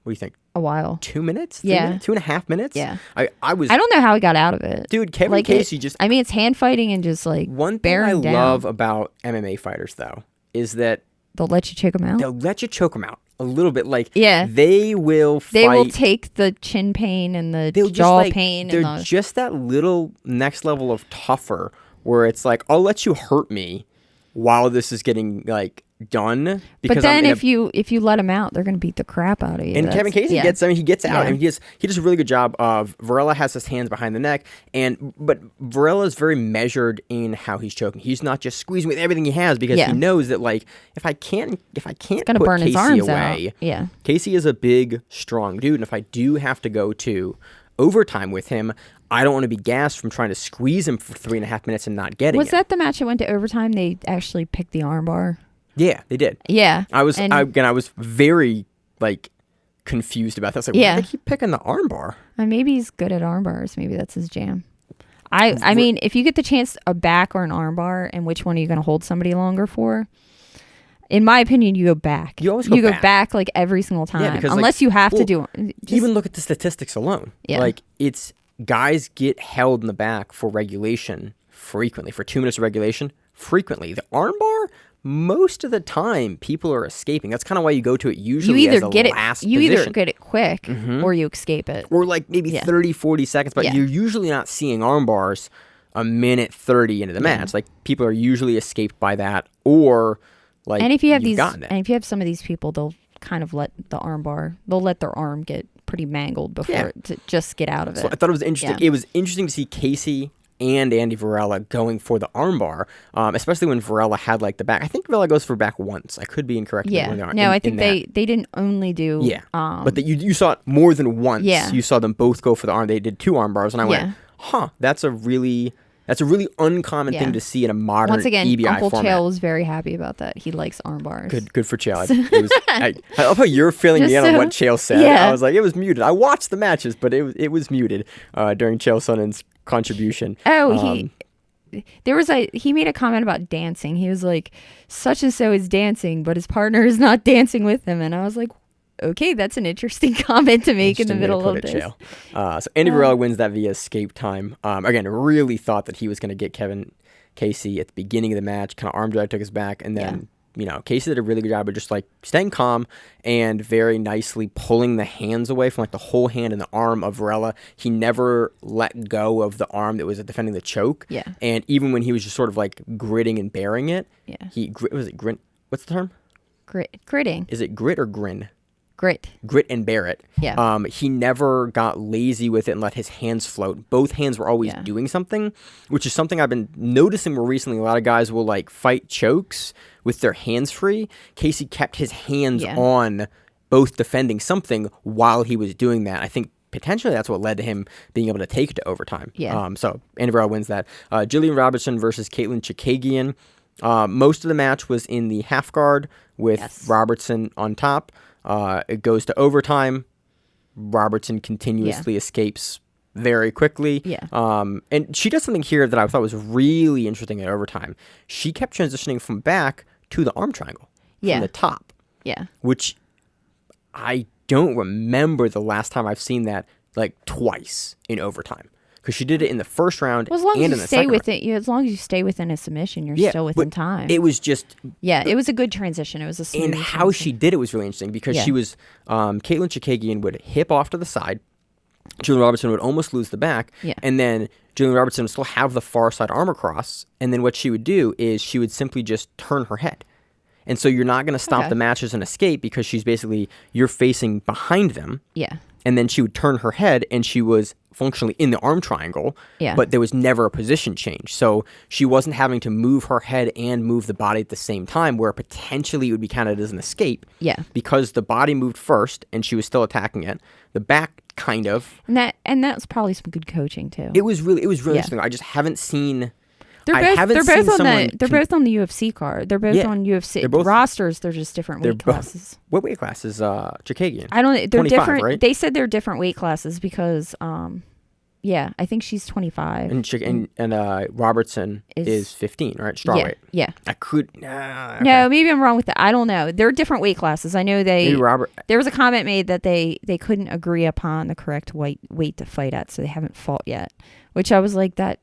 what do you think? A while. 2 minutes? 3 Yeah. minutes? 2.5 minutes? Yeah. I don't know how he got out of it. Dude, Kevin Casey just... I mean, it's hand fighting and just like one thing bearing down. love about MMA fighters, though, is that... They'll let you choke them out? They'll let you choke them out a little bit. Like, yeah. They will fight... They will take the chin pain and the jaw pain. They're just that little next level of tougher where it's like, I'll let you hurt me while this is getting, like, done. Because but then if you let him out, they're going to beat the crap out of you. And Kevin Casey he gets out. Yeah. I mean, he does a really good job of... Varela has his hands behind the neck, but Varela is very measured in how he's choking. He's not just squeezing with everything he has because he knows that, like, if I can't put burn Casey his arms away, out. Yeah. Casey is a big, strong dude, and if I do have to go to overtime with him, I don't want to be gassed from trying to squeeze him for 3.5 minutes and not getting it. Was that the match that went to overtime? They actually picked the armbar. Yeah, they did. Yeah. I was very, like, confused about that. I was like, why do they keep picking the armbar? Maybe he's good at armbars. Maybe that's his jam. I mean, if you get the chance, a back or an armbar, and which one are you going to hold somebody longer for? In my opinion, you go back. You always go back like every single time. Yeah, because, unless you have to do it. Even look at the statistics alone. Yeah. Like, it's guys get held in the back for regulation frequently. For 2 minutes of regulation, frequently. The armbar, most of the time, people are escaping. That's kind of why you go to it usually as a last position. You either get it quick or you escape it. Or like maybe 30, 40 seconds. But you're usually not seeing armbars a minute 30 into the match. Like, people are usually escaped by that, or like, and if you have some of these people, they'll kind of let the armbar, they'll let their arm get pretty mangled before to just get out of it. So I thought it was interesting. Yeah. It was interesting to see Casey and Andy Varela going for the armbar, especially when Varela had like the back. I think Varela goes for back once. I could be incorrect. I think they didn't only do. Yeah. But you saw it more than once. Yeah. You saw them both go for the arm. They did 2 arm bars, and I went, that's a really uncommon thing to see in a modern Once again, EBI Uncle format. Chael was very happy about that. He likes arm bars. Good for Chael. I love how you're filling me in on what Chael said. Yeah. I was like, it was muted. I watched the matches, but it was muted during Chael Sonnen's contribution. He made a comment about dancing. He was like, such and so is dancing, but his partner is not dancing with him. And I was like, okay, that's an interesting comment to make in the middle of this. So Andy Varela wins that via escape time. Again, really thought that he was going to get Kevin Casey at the beginning of the match. Kind of arm drag took his back, and then Casey did a really good job of just like staying calm and very nicely pulling the hands away from like the whole hand and the arm of Varela. He never let go of the arm that was defending the choke. Yeah. And even when he was just sort of like gritting and bearing it, was it grit? What's the term? Gritting. Is it grit or grin? Grit and bear it. Yeah. He never got lazy with it and let his hands float. Both hands were always doing something, which is something I've been noticing more recently. A lot of guys will like fight chokes with their hands free. Casey kept his hands on both defending something while he was doing that. I think potentially that's what led to him being able to take it to overtime. Yeah. So Andy Varela wins that. Jillian Robertson versus Caitlyn Chicagian. Most of the match was in the half guard with Robertson on top. It goes to overtime. Robertson continuously escapes very quickly. Yeah. And she does something here that I thought was really interesting at overtime. She kept transitioning from back to the arm triangle from the top. Yeah. Which I don't remember the last time I've seen that like twice in overtime. Because she did it in the first round and in the second round. As long as you stay within a submission, you're still within time. It was just... Yeah, it was a good transition. It was a smooth And how she did it was really interesting because she was... Caitlyn Chicagian would hip off to the side. Jillian Robertson would almost lose the back. Yeah. And then Jillian Robertson would still have the far side arm across. And then what she would do is she would simply just turn her head. And so you're not going to stop the match as an escape because you're facing behind them. Yeah. And then she would turn her head and she was functionally in the arm triangle, but there was never a position change. So she wasn't having to move her head and move the body at the same time, where potentially it would be counted as an escape. Yeah. Because the body moved first and she was still attacking it. The back kind of. And that's probably some good coaching too. It was really interesting. I just haven't seen... They're both on the UFC card. They're both on UFC rosters. They're just different weight classes. What weight class is Chicagian? I don't. They're different. Right? They said they're different weight classes because, I think she's 25. And Robertson is 15, right? Strawweight. Yeah. I could. Okay. No, maybe I'm wrong with that. I don't know. They're different weight classes. I know they. Maybe there was a comment made that they couldn't agree upon the correct weight to fight at, so they haven't fought yet. Which I was like that.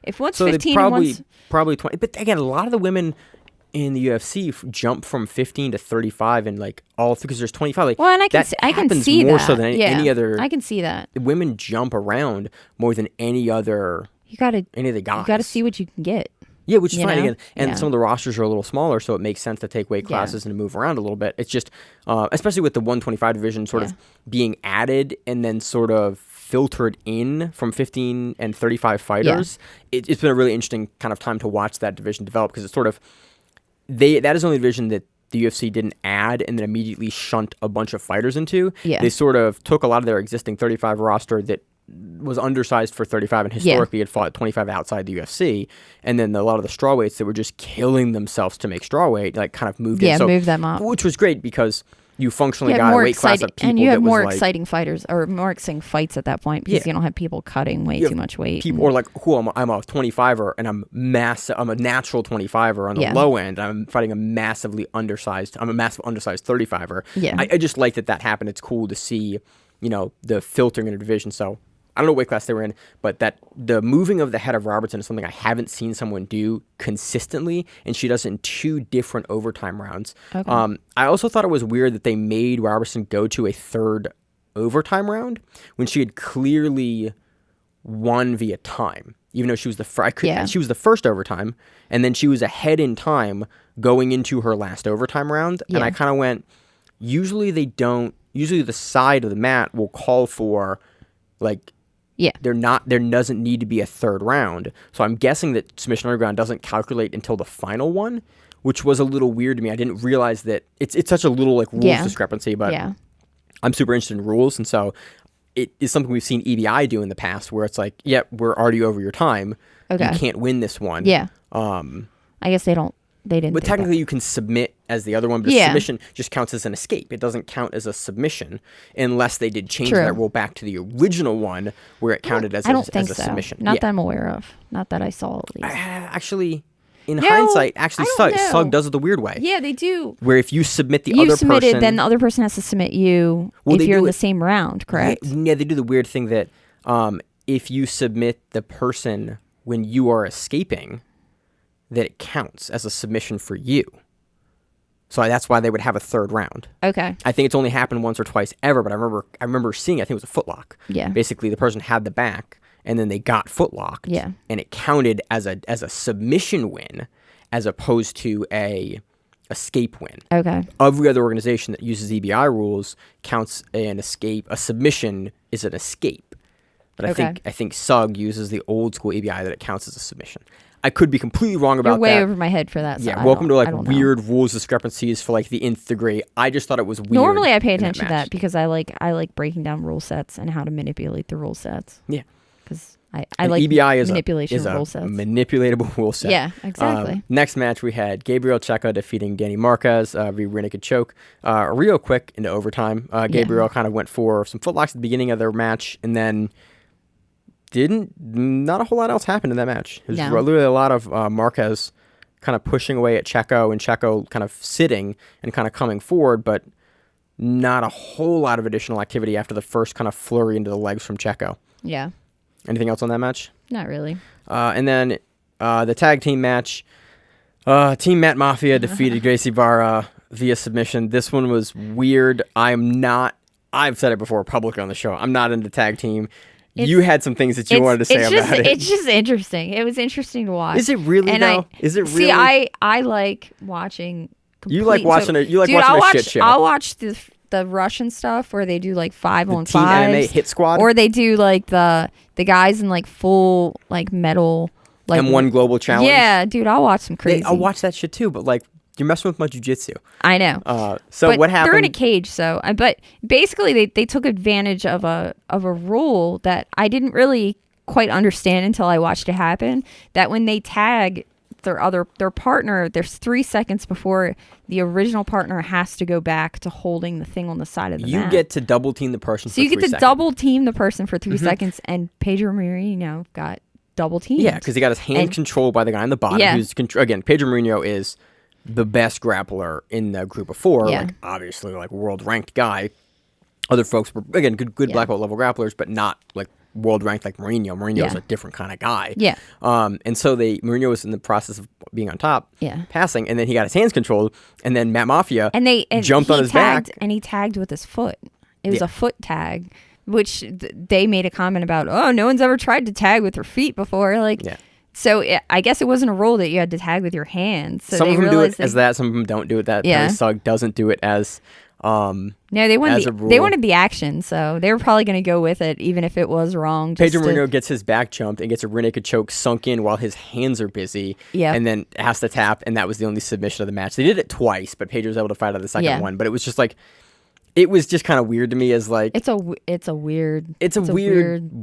If one's 15 and one's... probably 20. But again, a lot of the women in the UFC jump from 15 to 35 and like all through because there's 25. Like, well, and I can see more that. So than any other. I can see that. Women jump around more than any other. Any of the guys. You got to see what you can get. Yeah, which is fine again. And some of the rosters are a little smaller, so it makes sense to take weight classes and move around a little bit. It's just, especially with the 125 division sort of being added and then sort of filtered in from 15 and 35 fighters. It's been a really interesting kind of time to watch that division develop because it's sort of that is the only division that the UFC didn't add and then immediately shunt a bunch of fighters into. They sort of took a lot of their existing 35 roster that was undersized for 35 and historically had fought 25 outside the UFC, and then a lot of the strawweights that were just killing themselves to make strawweight like kind of moved in. Move them up, which was great because you functionally got a weight class of people, and you have more like, exciting fighters or more exciting fights at that point because you don't have people cutting way too much weight. People or like, I'm a 25er and I'm massive. I'm a natural 25er on the low end. I'm fighting a massive undersized 35er. I just like that happened. It's cool to see, the filtering in a division. So I don't know what weight class they were in, but that the moving of the head of Robertson is something I haven't seen someone do consistently, and she does it in 2 different overtime rounds. Okay. I also thought it was weird that they made Robertson go to a 3rd overtime round when she had clearly won via time, even though she was she was the first overtime, and then she was ahead in time going into her last overtime round, and I kind of went, usually they don't. Usually the side of the mat will call for like. There doesn't need to be a 3rd round. So I'm guessing that Submission Underground doesn't calculate until the final one, which was a little weird to me. I didn't realize that it's such a little like rules discrepancy, but I'm super interested in rules. And so it is something we've seen EBI do in the past where it's like, we're already over your time. Okay. You can't win this one. Yeah. I guess they didn't. But technically you can submit as the other one, but submission just counts as an escape. It doesn't count as a submission unless they did change that rule back to the original one where it counted as a submission. Not that I'm aware of. Not that I saw at least. Actually, in hindsight, SUG does it the weird way. Yeah, they do. Where if you submit the other person... then the other person has to submit you if you're in the same round, correct? Yeah, they do the weird thing that if you submit the person when you are escaping, that it counts as a submission for you. So that's why they would have a 3rd round. Okay. I think it's only happened once or twice ever, but I remember seeing, I think it was a footlock. Yeah. Basically, the person had the back, and then they got footlocked. Yeah. And it counted as a submission win, as opposed to a escape win. Okay. Every other organization that uses EBI rules counts an escape. A submission is an escape. But I think SUG uses the old school EBI that it counts as a submission. I could be completely wrong about that. You're way over my head for that. So yeah, welcome to weird rules discrepancies for like the nth degree. I just thought it was weird. Normally I pay attention to that because I like breaking down rule sets and how to manipulate the rule sets. Yeah. Because I like EBI manipulation of rule sets. Manipulatable rule set. Yeah, exactly. Next match we had Gabriel Checa defeating Danny Marquez via rear naked choke. Real quick into overtime. Gabriel kind of went for some footlocks at the beginning of their match and then not a whole lot else happened in that match. It was literally a lot of Marquez kind of pushing away at Checo and Checo kind of sitting and kind of coming forward, but not a whole lot of additional activity after the first kind of flurry into the legs from Checo. Yeah. Anything else on that match? Not really. And then the tag team match, Team Matt Mafia defeated Gracie Barra via submission. This one was weird. I've said it before publicly on the show. I'm not into tag team. you had some things that you wanted to say about it. It's just interesting. It was interesting to watch. Is it really though? Is it really? See, I like watching. You like watching it. You like Dude, watching a shit show. I'll watch the Russian stuff where they do like 5-on-5 Team MMA hit squad, or they do like the guys in like full like metal like M1 Global Challenge. Yeah, dude, I'll watch some crazy. I'll watch that shit too. But like, you're messing with my jiu-jitsu. I know. So but what happened? They're in a cage, so but basically they took advantage of a rule that I didn't really quite understand until I watched it happen. That when they tag their partner, there's 3 seconds before the original partner has to go back to holding the thing on the side of the mat. You get to double team the person. So you get to double team the person for 3 seconds, and Pedro Marino got double teamed. Yeah, because he got his hand controlled by the guy on the bottom. Yeah. Who's again, Pedro Marino is the best grappler in the group of 4. Yeah. Like obviously, like world ranked guy. Other folks were again good black belt level grapplers, but not like world ranked like Mourinho. Mourinho is a different kind of guy. Yeah. And so Mourinho was in the process of being on top, Yeah. passing, and then he got his hands controlled, and then Matt Mafia and jumped on his back. And he tagged with his foot. It was a foot tag, which they made a comment about, oh, no one's ever tried to tag with their feet before. Like, so I guess it wasn't a rule that you had to tag with your hands. So some they of them do it that, as that. Some of them don't do it that. Yeah. SUG doesn't do it as... no, they wanted the action, so they were probably going to go with it, even if it was wrong. Pedro Marino gets his back jumped and gets a rear naked choke sunk in while his hands are busy, and then has to tap, and that was the only submission of the match. They did it twice, but Pedro was able to fight out the second one. But it was just like, it was just kind of weird to me as like it's a weird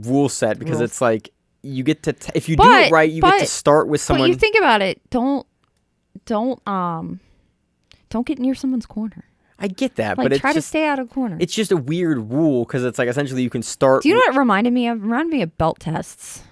rule set because it's like you get to if you do it right, you get to start with someone. But you think about it, don't get near someone's corner. I get that, like, but it's try just, to stay out of corner. It's just a weird rule because it's like essentially you can start. Do you know what it reminded me of? It reminded me of belt tests.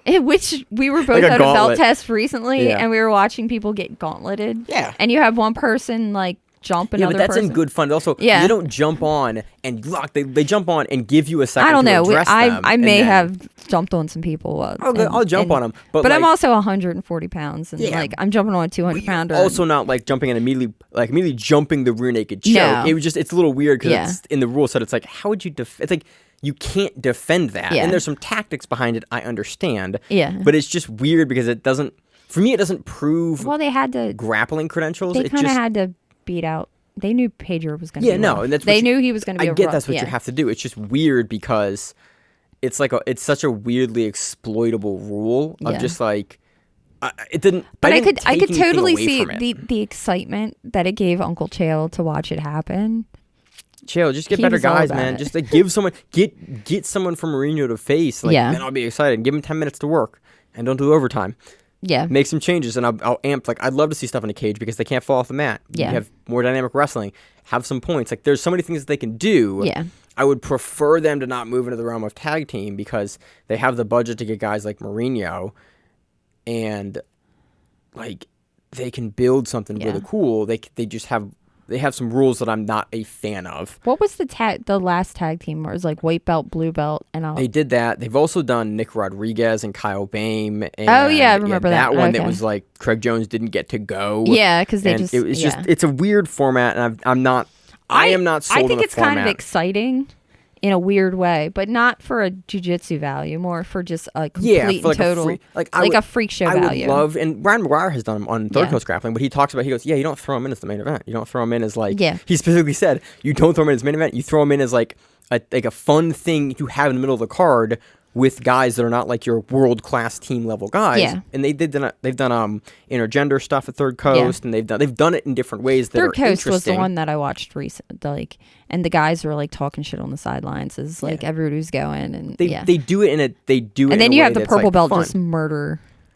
In which we were both like at a belt test recently, and we were watching people get gauntleted. Yeah, and you have one person like jump another but that's person. in good fun. Also, you don't jump on and lock. They jump on and give you a second. I don't know. To address them, I may have jumped on some people. I'll jump on them, but like, I'm also 140 pounds, and like I'm jumping on a 200 pounder. Also, not like jumping and immediately jumping the rear naked choke. No. It was just it's a little weird because it's in the rule set. It's like how would you it's like you can't defend that, and there's some tactics behind it. I understand. Yeah, but it's just weird because it doesn't. For me, it doesn't prove. Well, they had to grappling credentials. They kind of had to beat out. They knew Pedro was going to be and that's they knew he was going to be I get that's what you have to do. It's just weird because it's like it's such a weirdly exploitable rule of just like it didn't. But I could totally see the excitement that it gave Uncle Chael to watch it happen. Chael, just get better guys, man. Just like give someone get someone from Mourinho to face. Like, then I'll be excited. Give him 10 minutes to work and don't do overtime. Yeah. Make some changes, and I'll amp. Like, I'd love to see stuff in a cage because they can't fall off the mat. Yeah. You have more dynamic wrestling. Have some points. Like, there's so many things that they can do. Yeah. I would prefer them to not move into the realm of tag team because they have the budget to get guys like Mourinho, and, like, they can build something really cool. They just have... They have some rules that I'm not a fan of. What was the last tag team where it was like white belt, blue belt, and all? They did that. They've also done Nick Rodriguez and Kyle Bame. And I remember that one. That was like Craig Jones didn't get to go. Yeah, because it was just it's a weird format, and I am not sold on the format. I think it's kind of exciting in a weird way, but not for a jiu-jitsu value, more for just a complete and total, a freak show value. I would love, and Ryan McGuire has done them on Third Coast Grappling, but he talks about, he goes, you don't throw him in as the main event. You don't throw him in as like, he specifically said, you don't throw him in as main event. You throw him in as like a fun thing you have in the middle of the card with guys that are not like your world-class team level guys. Yeah. And they've done intergender stuff at Third Coast, and they've done it in different ways that Third are Coast was the one that I watched recently, and the guys were like talking shit on the sidelines as like everybody was going, and they do it and then you have the purple belt fun.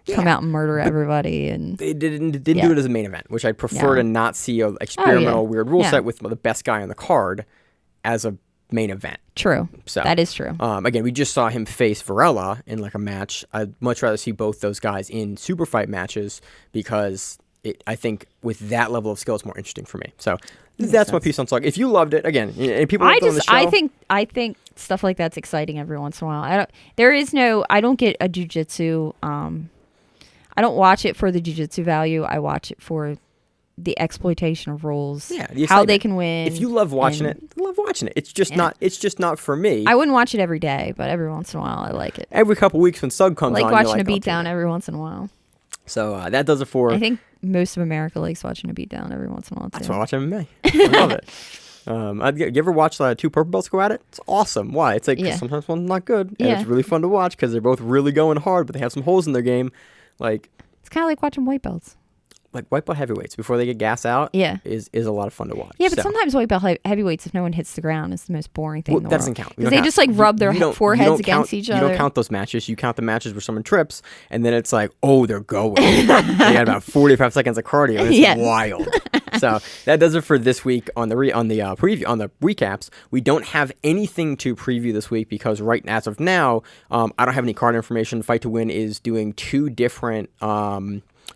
Just come out and murder everybody, and they didn't do it as a main event, which I'd prefer to not see a experimental weird rule set with the best guy on the card as a main event. True. So that is true. Again, we just saw him face Varela in like a match. I'd much rather see both those guys in super fight matches because I think with that level of skill, it's more interesting for me. So that's my piece on SUG. If you loved it, again, and people loved it on the show. I think stuff like that's exciting every once in a while. I don't get a jiu-jitsu. I don't watch it for the jiu-jitsu value. I watch it for the exploitation of rules. Yeah, the how they excitement. can win. If you love watching it, love watching it. It's just not. It's just not for me. I wouldn't watch it every day, but every once in a while, I like it. Every couple weeks when SUG comes I like on, watching you're a like, beatdown every once in a while. So that does it for. I think most of America likes watching a beatdown every once in a while. Too. That's why I watch MMA. I love it. You ever watch two purple belts go at it? It's awesome. Why? It's like sometimes one's not good, and it's really fun to watch because they're both really going hard, but they have some holes in their game. Like it's kind of like watching white belts. Like white belt heavyweights before they get gas out. Is a lot of fun to watch. Yeah, but sometimes white belt heavyweights, if no one hits the ground, is the most boring thing. That doesn't count. Because they just like rub their foreheads against each other. You don't count those matches. You count the matches where someone trips, and then it's like, oh, they're going. They got about 45 seconds of cardio. And it's wild. So that does it for this week on the recaps. We don't have anything to preview this week because as of now, I don't have any card information. Fight to Win is doing 2 different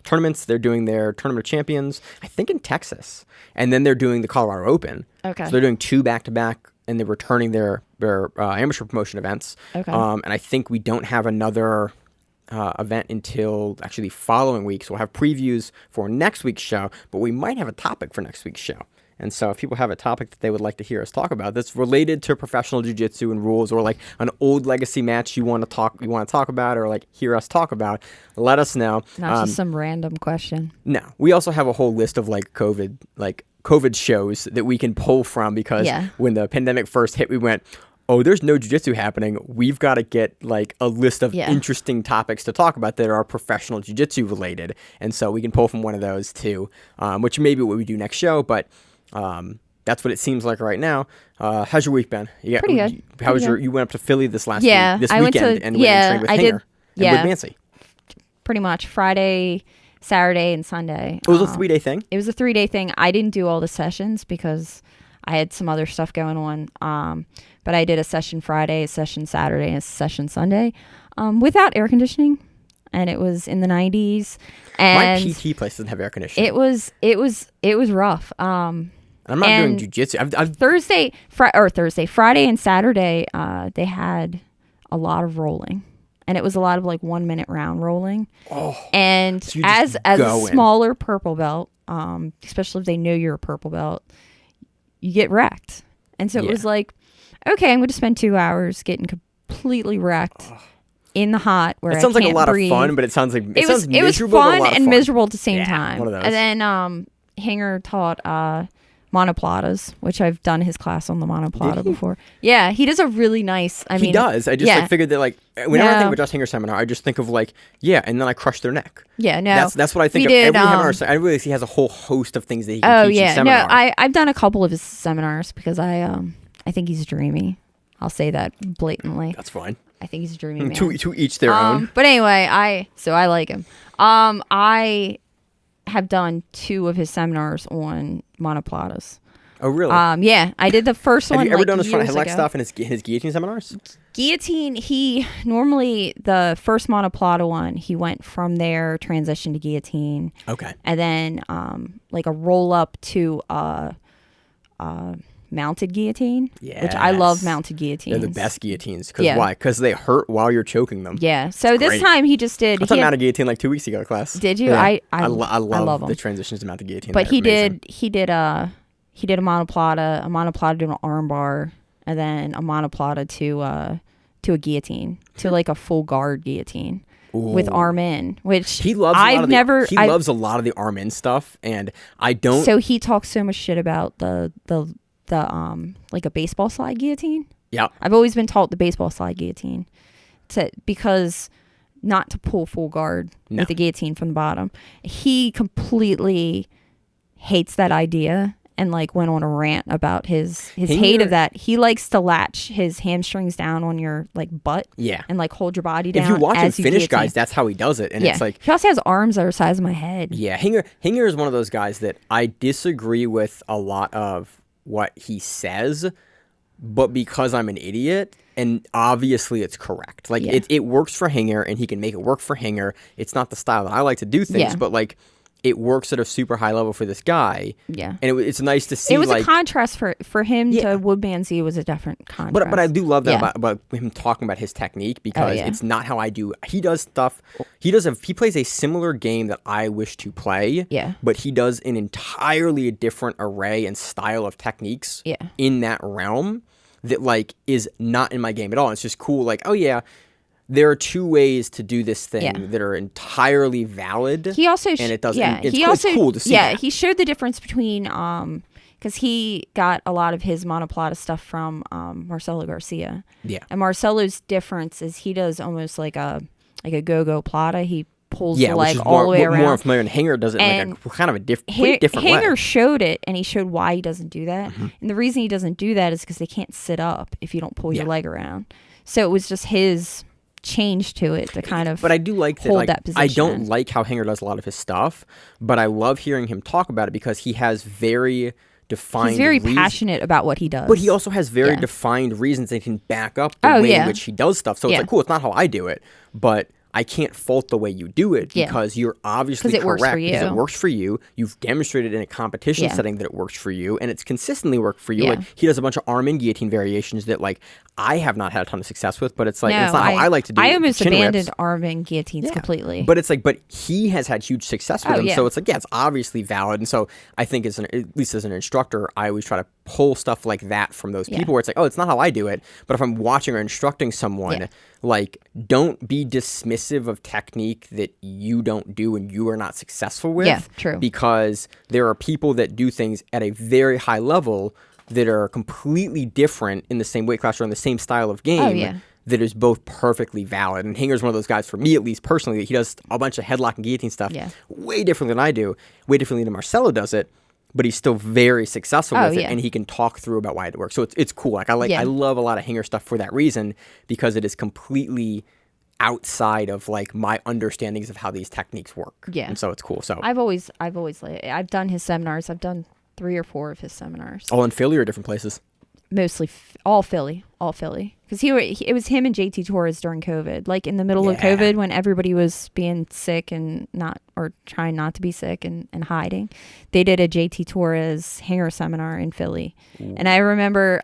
tournaments. They're doing their Tournament of Champions, I think in Texas, and then they're doing the Colorado Open. Okay. So they're doing 2 back-to-back, and they're returning their amateur promotion events. Okay. And I think we don't have another event until actually the following week. So we'll have previews for next week's show, but we might have a topic for next week's show. And so if people have a topic that they would like to hear us talk about that's related to professional jiu-jitsu and rules, or like an old legacy match you want to talk about, or like hear us talk about, let us know. Not just some random question. No. We also have a whole list of COVID shows that we can pull from because when the pandemic first hit, we went, oh, there's no jiu-jitsu happening. We've got to get like a list of interesting topics to talk about that are professional jiu-jitsu related. And so we can pull from one of those too, which may be what we do next show, but that's what it seems like right now. How's your week been? Pretty good. You went up to Philly this weekend and went and trained with Hinger and with Nancy. Pretty much Friday, Saturday, and Sunday. It was a 3-day thing? It was a 3-day thing. I didn't do all the sessions because I had some other stuff going on. But I did a session Friday, a session Saturday, and a session Sunday without air conditioning. And it was in the 90s. And my PT place doesn't have air conditioning. It was rough. I'm not doing jiu-jitsu. Friday and Saturday, they had a lot of rolling. And it was a lot of like 1 minute round rolling. Oh, and so as a smaller purple belt, especially if they know you're a purple belt, you get wrecked. And so it was like, okay, I'm going to spend 2 hours getting completely wrecked in the hot where it sounds like a lot breathe. Of fun, but it sounds like it was fun and miserable at the same time. One of those. And then Hinger taught monoplatas, which I've done his class on the monoplata before. Yeah, he does a really nice. He does. I just figured that whenever I think of a Josh Hinger seminar, I just think of and then I crush their neck. Yeah, no, that's what I think of every seminar. I realize he has a whole host of things that he can teach in seminar. No, I've done a couple of his seminars because I think he's dreamy. I'll say that blatantly. That's fine. I think he's a dreamy man. To each their own. But anyway, I like him. I have done 2 of his seminars on monoplatas. Oh, really? Yeah, I did the first one. Have you ever done his front headlock stuff in his guillotine seminars? Guillotine, he normally, the first monoplata one, he went from there, transitioned to guillotine. Okay. And then like a roll up to mounted guillotine, which I love mounted guillotines. They're the best guillotines. Why? Because they hurt while you're choking them. Yeah. So this time he just did. I taught mounted guillotine like 2 weeks ago class. Did you? Yeah. I love them. The transitions to mounted guillotine. But he did a monoplata to an arm bar, and then a monoplata to a guillotine, to like a full guard guillotine. Ooh. With arm in, which he loves. He loves a lot of the arm in stuff, and I don't. So he talks so much shit about the like a baseball slide guillotine. Yeah, I've always been taught the baseball slide guillotine, because not to pull full guard with the guillotine from the bottom. He completely hates that idea. And like went on a rant about his hate of that. He likes to latch his hamstrings down on your like butt, and like hold your body down. If you watch him finish guys, that's how he does it, and it's like he also has arms that are the size of my head. Yeah, Hinger is one of those guys that I disagree with a lot of what he says, but because I'm an idiot, and obviously it's correct. Like it works for Hinger, and he can make it work for Hinger. It's not the style that I like to do things, but like. it works at a super high level for this guy. Yeah. And it's nice to see. It was a contrast for him to Woodman Z was a different contrast. But I do love that about him talking about his technique because it's not how I do. He does stuff. He plays a similar game that I wish to play. Yeah. But he does an entirely different array and style of techniques in that realm that like is not in my game at all. It's just cool. Like, oh yeah. There are two ways to do this thing that are entirely valid. He also, and it doesn't. Yeah, it's cool to see. Yeah, that. He showed the difference between because he got a lot of his monoplata stuff from Marcelo Garcia. Yeah, and Marcelo's difference is he does almost like a go plata. He pulls the leg all the way around. More familiar, and Hanger does it in like a kind of a different way. Hanger showed it, and he showed why he doesn't do that. Mm-hmm. And the reason he doesn't do that is because they can't sit up if you don't pull your leg around. So it was just his change to it to kind of but I do like hold that, that position. I don't like how Hanger does a lot of his stuff, but I love hearing him talk about it because he has very defined He's very passionate about what he does. But he also has very defined reasons that can back up the way in which he does stuff. So it's like, cool, it's not how I do it, but I can't fault the way you do it because you're obviously correct. Works for you. Because it works for you. You've demonstrated in a competition setting that it works for you, and it's consistently worked for you. Yeah. Like he does a bunch of arm and guillotine variations that like I have not had a ton of success with, but it's like it's not how I like to do it. I almost abandoned arm and guillotines completely. But it's like, but he has had huge success with them, so it's like, it's obviously valid. And so I think at least as an instructor, I always try to pull stuff like that from those people where it's like, oh, it's not how I do it. But if I'm watching or instructing someone, like, don't be dismissive of technique that you don't do and you are not successful with. Yeah, true. Because there are people that do things at a very high level that are completely different in the same weight class or in the same style of game that is both perfectly valid. And Hanger's one of those guys, for me at least personally, that he does a bunch of headlock and guillotine stuff way differently than I do, way differently than Marcelo does it, but he's still very successful with it, and he can talk through about why it works. So it's cool. Like I love a lot of Hanger stuff for that reason, because it is completely outside of like my understandings of how these techniques work. Yeah. And so it's cool. So I've done his seminars. I've done 3 or 4 of his seminars. All in Philly or different places? Mostly all Philly. Because it was him and JT Torres during COVID, like in the middle of COVID when everybody was being sick and trying not to be sick and hiding. They did a JT Torres Hanger seminar in Philly. Ooh. And I remember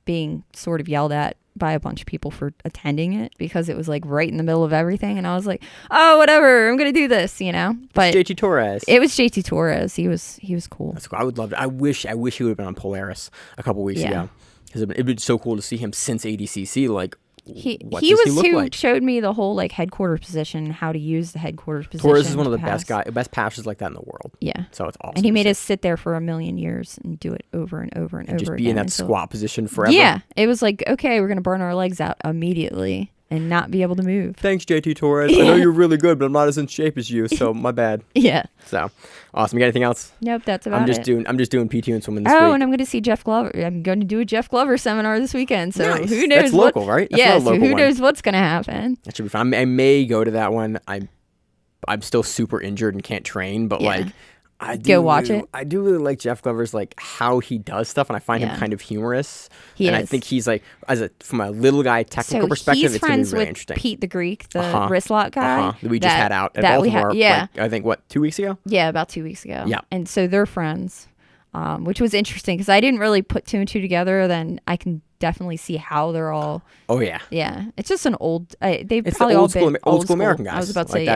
being sort of yelled at by a bunch of people for attending it because it was like right in the middle of everything, and I was like, oh, whatever, I'm gonna do this, but JT Torres. It was JT Torres. He was cool. That's cool. I would love to. I wish he would have been on Polaris a couple weeks ago, because it'd been so cool to see him since ADCC. Like, he was who showed me the whole like headquarters position, how to use the headquarters position. Torres is one of the best passers like that in the world. Yeah, so it's awesome. And he made us sit there for a million years and do it over and over and over just again. Be in that squat position forever. Yeah, it was like, okay, we're gonna burn our legs out immediately and not be able to move. Thanks, JT Torres. I know you're really good, but I'm not as in shape as you, so my bad. Yeah. So awesome. You got anything else? Nope, that's about it. I'm just doing PT and swimming this week. Oh, and I'm going to see Jeff Glover. I'm going to do a Jeff Glover seminar this weekend. So nice. Who knows? That's local, right? That's so who knows what's going to happen? That should be fun. I may go to that one. I'm still super injured and can't train, but I do watch it. I do really like Jeff Glover's like how he does stuff, and I find him kind of humorous. I think he's like, from a little guy technical perspective, it's going to be really interesting. Pete the Greek, the wrist lock guy that we just had out at Baltimore. I think 2 weeks ago. Yeah, about 2 weeks ago. Yeah, and so they're friends, which was interesting because I didn't really put 2 and 2 together. Then I can definitely see how they're all. Oh yeah. Yeah, it's just an old. They've it's probably the all been old school American guys. I was about to say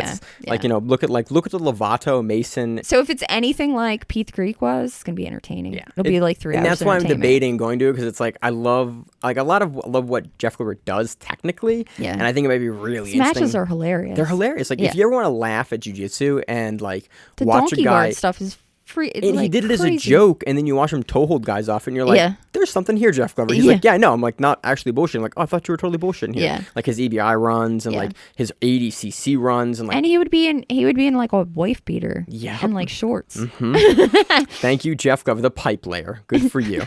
like look at the Lovato Mason. So if it's anything like Pete the Greek was, it's gonna be entertaining. Yeah, it'll be like 3 hours. And that's why I'm debating going to it, because it's like I love what Jeff Glover does technically. Yeah, and I think it might be really interesting. Matches are hilarious. They're hilarious. Like if you ever want to laugh at jiu-jitsu and like the watch a guy guard stuff is. And he did it as a joke, and then you watch him toe hold guys off, and you're like, there's something here, Jeff Glover. He's like, I know. I'm like, not actually bullshitting. I'm like, oh, I thought you were totally bullshitting here. Yeah. Like his EBI runs and like his ADCC runs, and like, and he would be in like a wife beater, and like shorts. Mm-hmm. Thank you, Jeff Glover, the pipe layer. Good for you.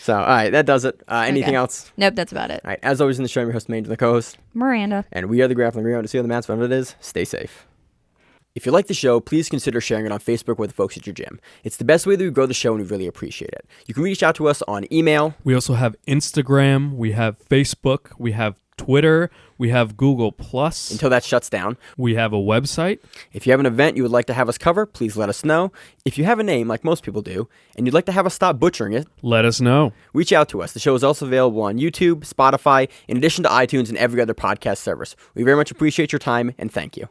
So, all right, that does it. Anything else? Nope, that's about it. All right, as always in the show, I'm your host, Maine, and the co-host Miranda, and we are the Grappling. To see how the mats, whatever it is, stay safe. If you like the show, please consider sharing it on Facebook with the folks at your gym. It's the best way that we grow the show, and we really appreciate it. You can reach out to us on email. We also have Instagram. We have Facebook. We have Twitter. We have Google Plus. Until that shuts down. We have a website. If you have an event you would like to have us cover, please let us know. If you have a name, like most people do, and you'd like to have us stop butchering it, let us know. Reach out to us. The show is also available on YouTube, Spotify, in addition to iTunes and every other podcast service. We very much appreciate your time, and thank you.